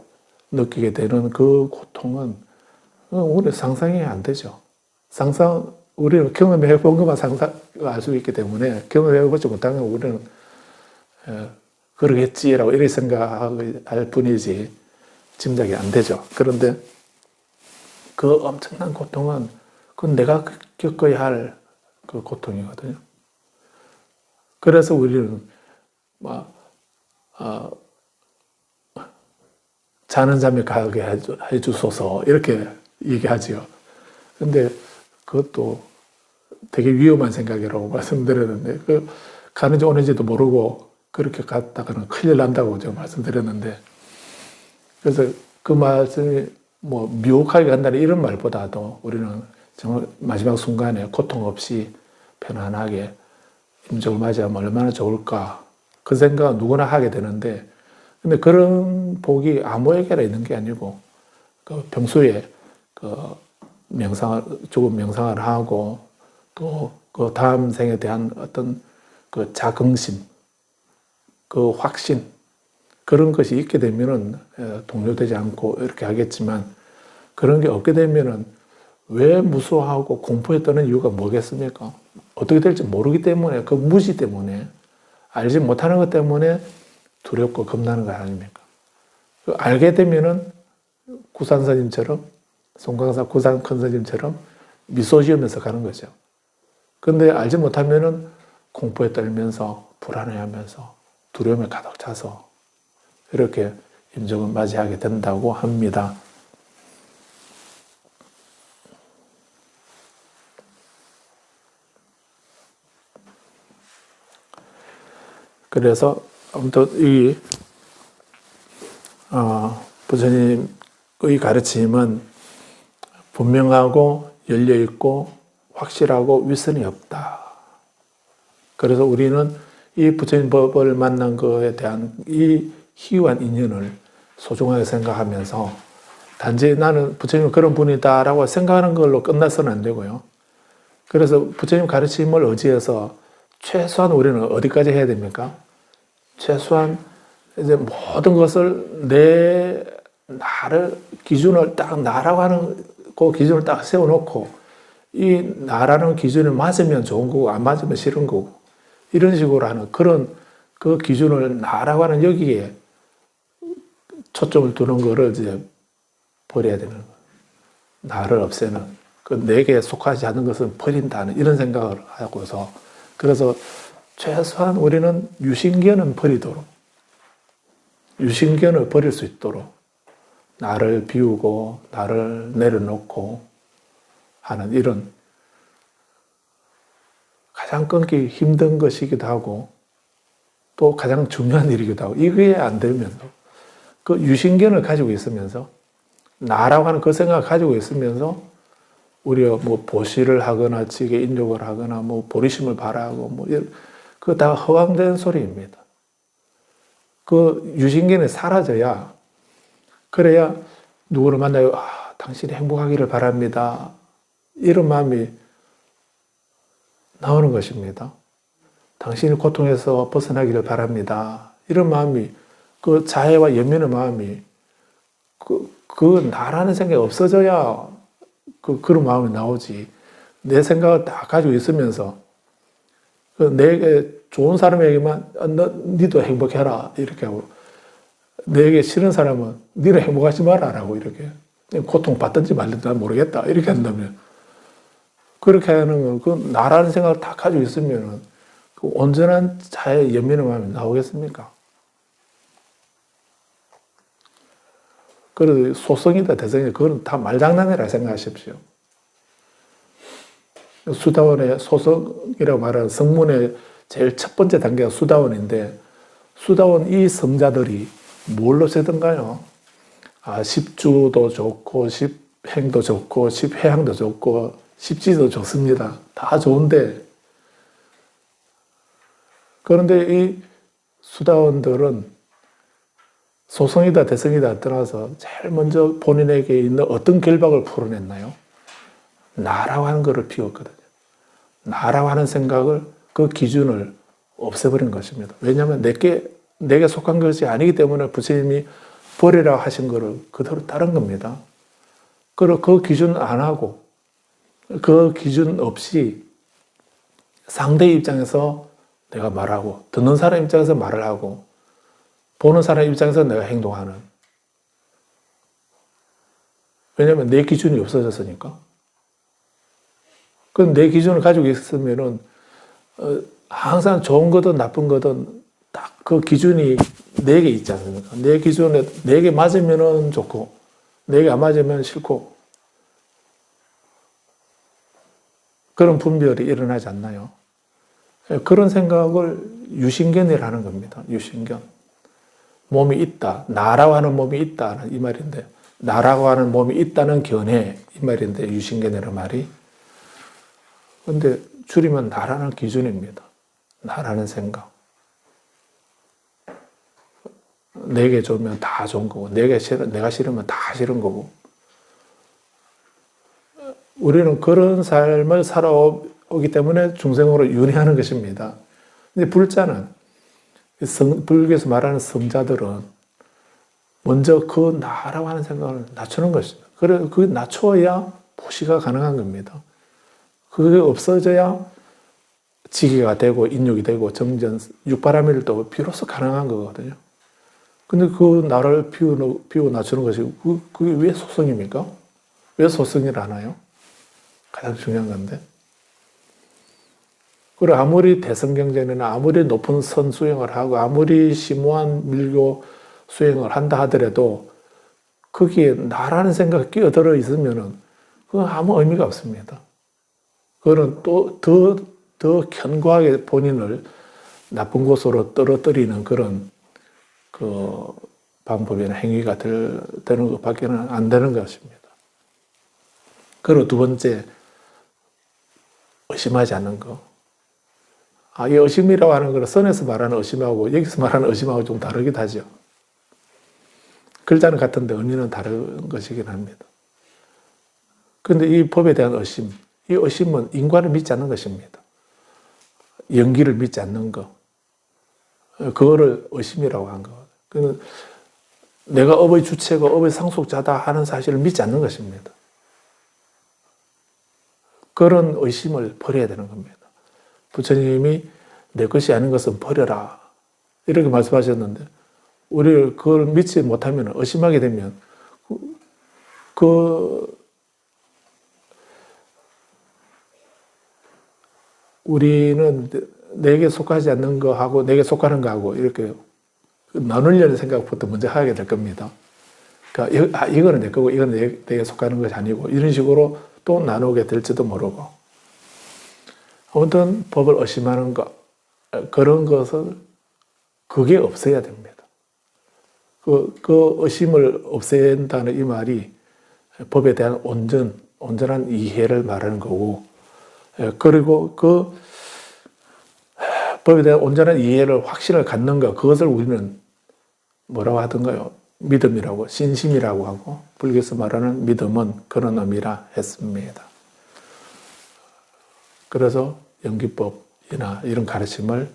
느끼게 되는 그 고통은 우리 상상이 안 되죠. 우리는 경험해 본 것만 상상할 수 있기 때문에 경험해 보지 못한 건 우리는 그러겠지라고 이렇게 생각할 뿐이지 짐작이 안 되죠. 그런데 그 엄청난 고통은 그건 내가 겪어야 할 그 고통이거든요. 그래서 우리는 자는 잠에 가게 해주소서 이렇게 얘기하지요. 근데 그것도 되게 위험한 생각이라고 말씀드렸는데 그 가는지 오는지도 모르고 그렇게 갔다가는 큰일 난다고 제가 말씀드렸는데 그래서 그 말씀이 뭐 미혹하게 간다는 이런 말보다도 우리는 정말 마지막 순간에 고통 없이 편안하게 임종을 맞이하면 얼마나 좋을까 그 생각은 누구나 하게 되는데 근데 그런 복이 아무에게나 있는 게 아니고 그 평소에 그 죽음 명상을 하고 또 그 다음 생에 대한 어떤 그 자긍심, 그 확신 그런 것이 있게 되면은 동요되지 않고 이렇게 하겠지만 그런 게 없게 되면은 왜 무서워하고 공포에 떠는 이유가 뭐겠습니까? 어떻게 될지 모르기 때문에 그 무지 때문에 알지 못하는 것 때문에 두렵고 겁나는 거 아닙니까? 알게 되면은 구산스님처럼 송광사 구산 큰 스님처럼 미소 지으면서 가는 거죠. 근데 알지 못하면은 공포에 떨면서 불안해하면서 두려움에 가득 차서 이렇게 임종을 맞이하게 된다고 합니다. 그래서 아무튼 이 부처님의 가르침은 분명하고 열려있고 확실하고 위선이 없다. 그래서 우리는 이 부처님 법을 만난 것에 대한 이 희유한 인연을 소중하게 생각하면서 단지 나는 부처님은 그런 분이다라고 생각하는 걸로 끝나서는 안 되고요. 그래서 부처님 가르침을 의지해서 최소한 우리는 어디까지 해야 됩니까? 최소한 이제 모든 것을 나를 기준을 딱 나라고 하는 그 기준을 딱 세워놓고 이 나라는 기준에 맞으면 좋은 거고 안 맞으면 싫은 거고 이런 식으로 하는 그런 그 기준을 나라고 하는 여기에 초점을 두는 거를 이제 버려야 되는 거예요. 나를 없애는 그 내게 속하지 않는 것은 버린다는 이런 생각을 하고서 그래서 최소한 우리는 유신견은 버리도록 유신견을 버릴 수 있도록 나를 비우고 나를 내려놓고 하는 이런 가장 끊기 힘든 것이기도 하고 또 가장 중요한 일이기도 하고 이게 안 되면서 그 유신견을 가지고 있으면서 나라고 하는 그 생각을 가지고 있으면서 우리가 뭐 보시를 하거나 지게 인욕을 하거나 뭐 보리심을 바라고 뭐 그거 다 허황된 소리입니다. 그 유신견이 사라져야 그래야 누구를 만나요? 당신이 행복하기를 바랍니다. 이런 마음이 나오는 것입니다. 당신이 고통에서 벗어나기를 바랍니다. 이런 마음이 그 자애와 연민의 마음이 그 나라는 생각이 없어져야 그런 마음이 나오지. 내 생각을 다 가지고 있으면서 내게 좋은 사람에게만 니도 행복해라 이렇게 하고 내게 싫은 사람은 니는 행복하지 마라라고 이렇게 고통 받든지 말든지 난 모르겠다 이렇게 한다면 그렇게 하는 건 그 나라는 생각을 다 가지고 있으면 그 온전한 자의 연민의 마음이 나오겠습니까? 그래도 소성이다 대성이다 그건 다 말장난이라 생각하십시오. 수다원의 소성이라고 말하는 성문의 제일 첫 번째 단계가 수다원인데 수다원 이 성자들이 뭘로 세던가요? 10주도 좋고 10행도 좋고 10회향도 좋고 10지도 좋습니다. 다 좋은데, 그런데 이 수다원들은 소성이다 대성이다 떠나서 제일 먼저 본인에게 있는 어떤 결박을 풀어냈나요? 나라고 하는 것을 피웠거든요. 나라고 하는 생각을, 그 기준을 없애버린 것입니다. 왜냐하면 내게 속한 것이 아니기 때문에 부처님이 버리라고 하신 것을 그대로 따른 겁니다. 그리고 그 기준 안 하고, 그 기준 없이 상대 입장에서 내가 말하고, 듣는 사람 입장에서 말을 하고, 보는 사람 입장에서 내가 행동하는. 왜냐하면 내 기준이 없어졌으니까. 그럼 내 기준을 가지고 있으면은 항상 좋은 거든 나쁜 거든 딱 그 기준이 내게 있지 않습니까? 내 기준에 내게 맞으면은 좋고, 내게 안 맞으면 싫고, 그런 분별이 일어나지 않나요? 그런 생각을 유신견이라는 겁니다. 유신견. 몸이 있다. 나라고 하는 몸이 있다. 이 말인데, 나라고 하는 몸이 있다는 견해. 이 말인데, 유신견이라는 말이. 근데 줄이면 나라는 기준입니다. 나라는 생각. 내게 좋으면 다 좋은 거고, 내가 싫으면 다 싫은 거고. 우리는 그런 삶을 살아오기 때문에 중생으로 윤회하는 것입니다. 근데 불자는, 불교에서 말하는 성자들은 먼저 그 나라고 하는 생각을 낮추는 것입니다. 그래, 그 낮춰야 보시가 가능한 겁니다. 그게 없어져야 지기가 되고 인욕이 되고 정전, 육바라밀도 비로소 가능한 거거든요. 근데 그 나라를 비워 낮추는 것이 그게 왜 소성입니까? 왜 소성을 안 하요? 가장 중요한 건데. 그리고 아무리 대성경전이나 아무리 높은 선 수행을 하고 아무리 심오한 밀교 수행을 한다 하더라도 거기에 나라는 생각이 끼어들어 있으면은 그건 아무 의미가 없습니다. 그거는 또 더 견고하게 본인을 나쁜 곳으로 떨어뜨리는 그런 그 방법이나 행위가 되는 것밖에는 안 되는 것입니다. 그리고 두 번째, 의심하지 않는 거. 이 의심이라고 하는 건 선에서 말하는 의심하고 여기서 말하는 의심하고 좀 다르긴 하죠. 글자는 같은데 의미는 다른 것이긴 합니다. 그런데 이 법에 대한 의심, 이 의심은 인과를 믿지 않는 것입니다. 연기를 믿지 않는 것. 그거를 의심이라고 한 거거든요. 내가 업의 주체고 업의 상속자다 하는 사실을 믿지 않는 것입니다. 그런 의심을 버려야 되는 겁니다. 부처님이 내 것이 아닌 것은 버려라. 이렇게 말씀하셨는데, 우리를 그걸 믿지 못하면, 의심하게 되면, 우리는 내게 속하지 않는 거하고 내게 속하는 거하고 이렇게 나누려는 생각부터 먼저 하게 될 겁니다. 그러니까 이거는 내 거고 이거는 내게 속하는 것이 아니고 이런 식으로 또 나누게 될지도 모르고. 아무튼 법을 의심하는 것, 그런 것을 그게 없어야 됩니다. 그 의심을 없앤다는 이 말이 법에 대한 온전한 이해를 말하는 거고, 그리고 그 법에 대한 온전한 이해를, 확신을 갖는 것, 그것을 우리는 뭐라고 하던가요? 믿음이라고, 신심이라고 하고, 불교에서 말하는 믿음은 그런 의미라 했습니다. 그래서 연기법이나 이런 가르침을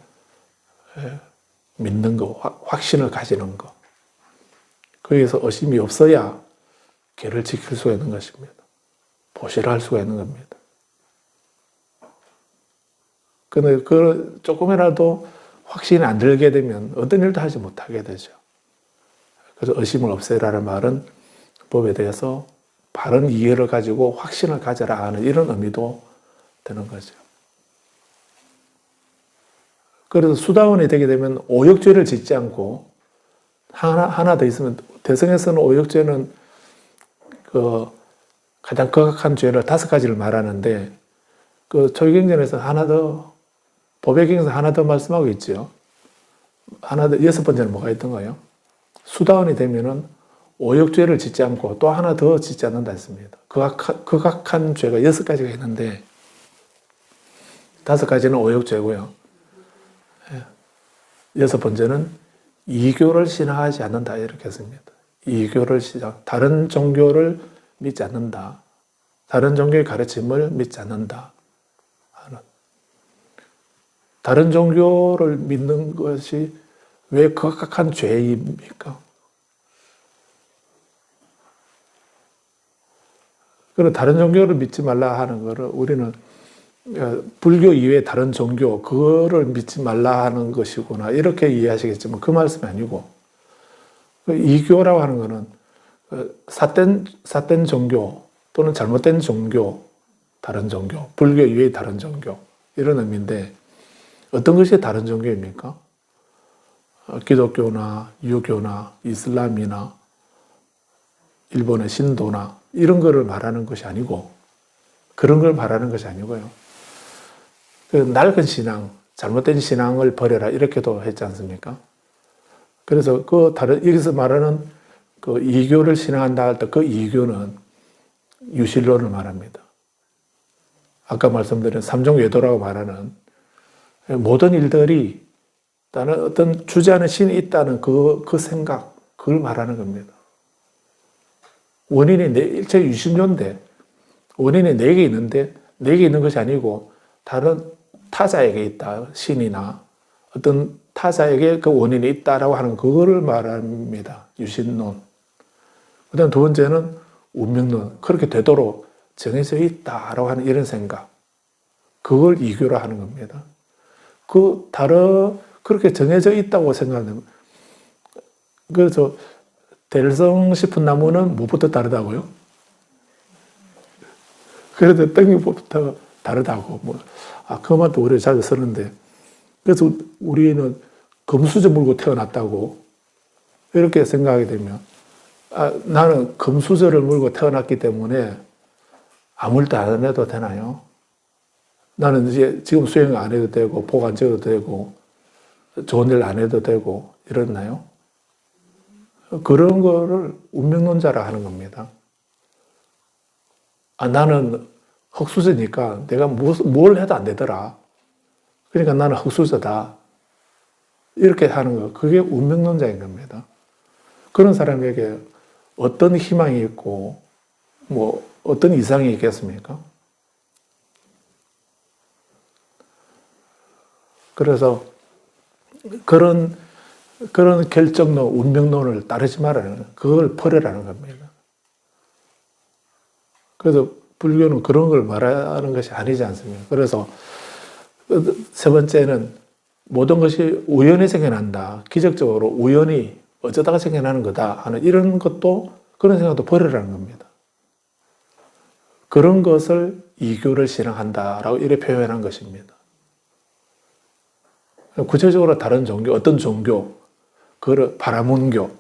믿는 거, 확신을 가지는 거, 거기에서 의심이 없어야 계를 지킬 수가 있는 것입니다. 보시를 할 수가 있는 겁니다. 근데 그 조금이라도 확신이 안 들게 되면 어떤 일도 하지 못하게 되죠. 그래서 의심을 없애라는 말은 법에 대해서 바른 이해를 가지고 확신을 가져라 하는 이런 의미도 되는 거죠. 그래서 수다원이 되게 되면 오역죄를 짓지 않고 하나 더 있으면, 대성에서는 오역죄는 그 가장 극악한 죄를 5가지를 말하는데, 그 초기경전에서 하나 더, 법의경에서 하나 더 말씀하고 있죠. 하나 더, 여섯 번째는 뭐가 있던 거예요? 수다원이 되면은 오역죄를 짓지 않고 또 하나 더 짓지 않는다 했습니다. 극악한 죄가 6가지가 있는데 5가지는 오역죄고요. 여섯 번째는 이교를 신앙하지 않는다 이렇게 했습니다. 이교를 다른 종교를 믿지 않는다. 다른 종교의 가르침을 믿지 않는다. 다른 종교를 믿는 것이 왜 극악한 죄입니까? 그럼 다른 종교를 믿지 말라 하는 것을 우리는 불교 이외의 다른 종교, 그거를 믿지 말라 하는 것이구나. 이렇게 이해하시겠지만 그 말씀이 아니고, 이교라고 하는 것은 삿된 종교 또는 잘못된 종교, 다른 종교, 불교 이외의 다른 종교, 이런 의미인데, 어떤 것이 다른 종교입니까? 기독교나 유교나 이슬람이나 일본의 신도나 이런 거를 말하는 것이 아니고, 그런 걸 말하는 것이 아니고요. 그 낡은 신앙, 잘못된 신앙을 버려라 이렇게도 했지 않습니까? 그래서 여기서 말하는 그 이교를 신앙한다 할 때 그 이교는 유실론을 말합니다. 아까 말씀드린 삼종외도라고 말하는 모든 일들이 나는 어떤 주재하는 신이 있다는 그 생각, 그걸 말하는 겁니다. 원인이 일체 유실론인데 원인이 내게 있는데 내게 있는 것이 아니고 다른 타자에게 있다. 신이나 어떤 타자에게 그 원인이 있다라고 하는 그거를 말합니다. 유신론. 그 다음 두 번째는 운명론. 그렇게 되도록 정해져 있다라고 하는 이런 생각. 그걸 이교라 하는 겁니다. 그렇게 정해져 있다고 생각하는. 그래서 대일성 싶은 나무는 무엇부터 다르다고요? 그래도 떡잎부터 다르다고. 그 말도 우리가 자주 쓰는데. 그래서 우리는 금수저 물고 태어났다고. 이렇게 생각하게 되면, 나는 금수저를 물고 태어났기 때문에 아무 일도 안 해도 되나요? 나는 이제 지금 수행 안 해도 되고, 복 안 지어도 되고, 좋은 일 안 해도 되고, 이렇나요? 그런 거를 운명론자라 하는 겁니다. 나는 흙수저니까 내가 뭘 해도 안 되더라. 그러니까 나는 흙수저다. 이렇게 하는 거, 그게 운명론자인 겁니다. 그런 사람에게 어떤 희망이 있고, 어떤 이상이 있겠습니까? 그래서 그런 결정론, 운명론을 따르지 말라는, 그걸 버리라는 겁니다. 그래서 불교는 그런 걸 말하는 것이 아니지 않습니까? 그래서 세 번째는 모든 것이 우연히 생겨난다. 기적적으로 우연히 어쩌다가 생겨나는 거다 하는 이런 것도, 그런 생각도 버리라는 겁니다. 그런 것을 이교를 신앙한다라고 이렇게 표현한 것입니다. 구체적으로 다른 종교, 어떤 종교, 그걸 바라문교,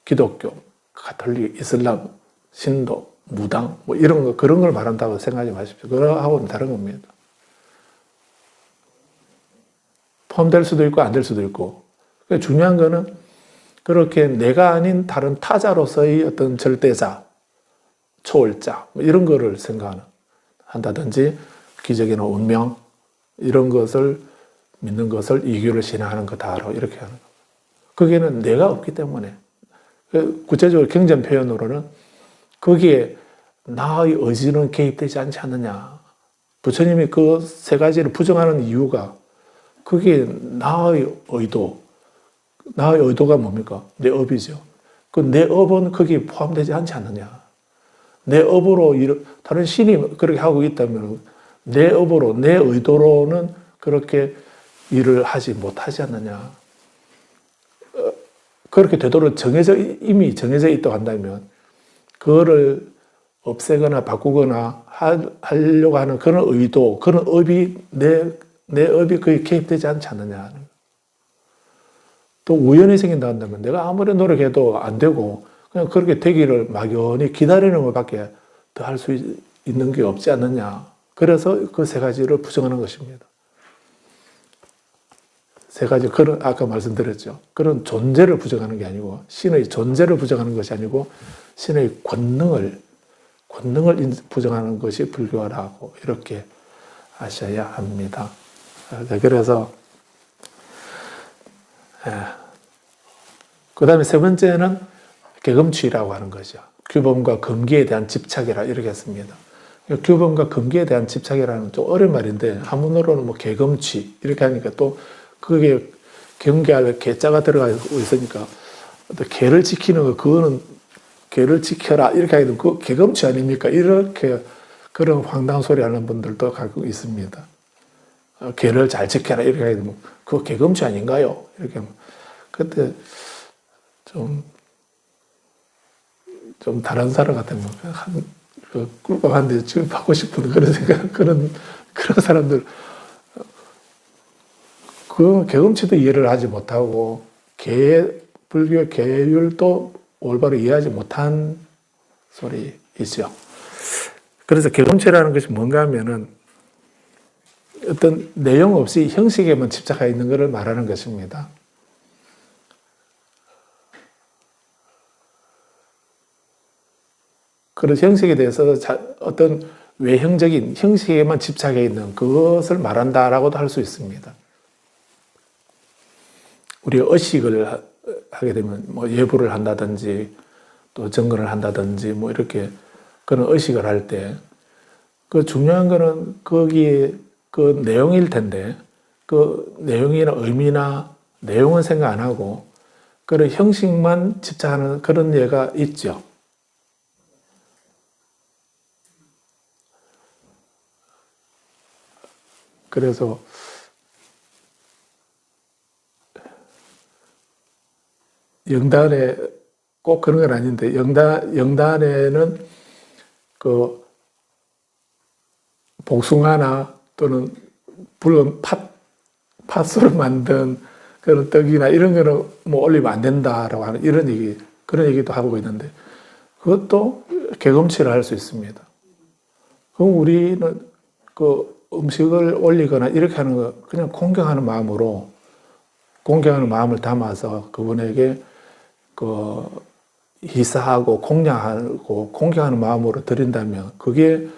기독교, 가톨릭, 이슬람, 신도, 무당, 이런 거, 그런 걸 말한다고 생각하지 마십시오. 그거하고는 다른 겁니다. 포함될 수도 있고, 안 될 수도 있고. 중요한 거는 그렇게 내가 아닌 다른 타자로서의 어떤 절대자, 초월자, 이런 거를 한다든지, 기적이나 운명, 이런 것을 믿는 것을 이교를 신앙하는 거다라고 이렇게 하는 겁니다. 거기에는 내가 없기 때문에, 구체적으로 경전 표현으로는 거기에 나의 의지는 개입되지 않지 않느냐. 부처님이 그 세 가지를 부정하는 이유가 그게 나의 의도가 뭡니까? 내 업이죠. 그 내 업은 거기에 포함되지 않지 않느냐. 내 업으로, 다른 신이 그렇게 하고 있다면 내 업으로, 내 의도로는 그렇게 일을 하지 못하지 않느냐. 그렇게 되도록 이미 정해져 있다고 한다면 그거를 없애거나 바꾸거나 하려고 하는 그런 의도, 그런 업이 내 업이 거기에 개입되지 않지 않느냐. 또 우연히 생긴다 한다면 내가 아무리 노력해도 안 되고 그냥 그렇게 되기를 막연히 기다리는 것밖에 더 할 수 있는 게 없지 않느냐. 그래서 그 세 가지를 부정하는 것입니다. 세 가지, 그런, 아까 말씀드렸죠. 그런 존재를 부정하는 게 아니고, 신의 존재를 부정하는 것이 아니고, 신의 권능을 부정하는 것이 불교라고 이렇게 아셔야 합니다. 그래서, 그 다음에 세 번째는 계금취라고 하는 거죠. 규범과 금기에 대한 집착이라 이렇게 했습니다. 규범과 금기에 대한 집착이라는 좀 어려운 말인데, 한문으로는 뭐 계금취 이렇게 하니까 또 그게 경계할 계자가 들어가고 있으니까 또 계를 지키는 거, 그거는 계를 지켜라 이렇게 하기도 그 계금취 아닙니까? 이렇게 그런 황당한 소리 하는 분들도 가끔 있습니다. 계를 잘 지켜라 이렇게 하기도 그거 계금취 아닌가요? 이렇게 그때 좀 다른 사람 같으면 꿀꺽한데 취급하고 싶은 그런 생각, 그런 사람들, 그 계금치도 이해를 하지 못하고, 불교 계율도 올바로 이해하지 못한 소리이죠. 그래서 계금치라는 것이 뭔가 하면은 어떤 내용 없이 형식에만 집착하여 있는 것을 말하는 것입니다. 그런 형식에 대해서 어떤 외형적인 형식에만 집착해 있는 그것을 말한다라고도 할 수 있습니다. 우리 의식을 하게 되면 뭐 예불을 한다든지 또 정근을 한다든지 뭐 이렇게 그런 의식을 할 때 그 중요한 거는 거기에 그 내용일 텐데 그 내용이나 의미나 내용은 생각 안 하고 그런 형식만 집착하는 그런 예가 있죠. 그래서 영단에 꼭 그런 건 아닌데 영단에는 그 복숭아나 또는 붉은 팥으로 만든 그런 떡이나 이런 거는 뭐 올리면 안 된다라고 하는 이런 얘기, 그런 얘기도 하고 있는데 그것도 계금치를 할 수 있습니다. 그럼 우리는 그 음식을 올리거나 이렇게 하는 거 그냥 공경하는 마음으로, 공경하는 마음을 담아서 그분에게 그 희사하고 공양하고 공경하는 마음으로 드린다면 그게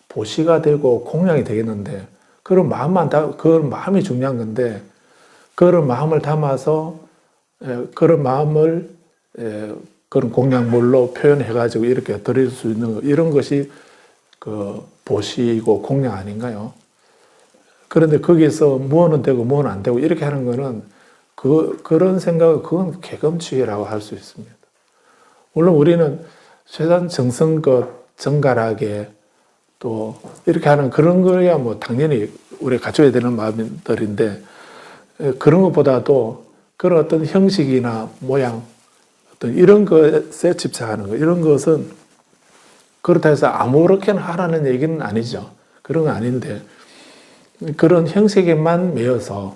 보시가 되고 공양이 되겠는데, 그런 그런 마음이 중요한 건데, 그런 마음을 담아서 그런 마음을 그런 공양물로 표현해가지고 이렇게 드릴 수 있는 이런 것이 그 보시고 공양 아닌가요? 그런데 거기에서 무엇은 되고 무엇은 안 되고 이렇게 하는 거는 그런 생각은 그건 계금치라고 할 수 있습니다. 물론 우리는 최대한 정성껏 정갈하게 또 이렇게 하는 그런 거야 뭐 당연히 우리가 갖춰야 되는 마음들인데, 그런 것보다도 그런 어떤 형식이나 모양 어떤 이런 것에 집착하는 거, 이런 것은 그렇다 해서 아무렇게나 하라는 얘기는 아니죠. 그런 건 아닌데 그런 형식에만 매여서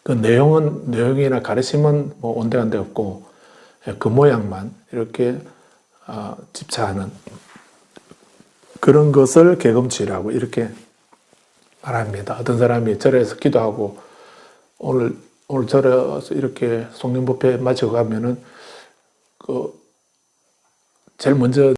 그 내용이나 가르침은 뭐 온데간데 없고 그 모양만 이렇게 집착하는 그런 것을 계금치라고 이렇게 말합니다. 어떤 사람이 절에서 기도하고 오늘 절에서 이렇게 송년법회 마치고 가면은 그 제일 먼저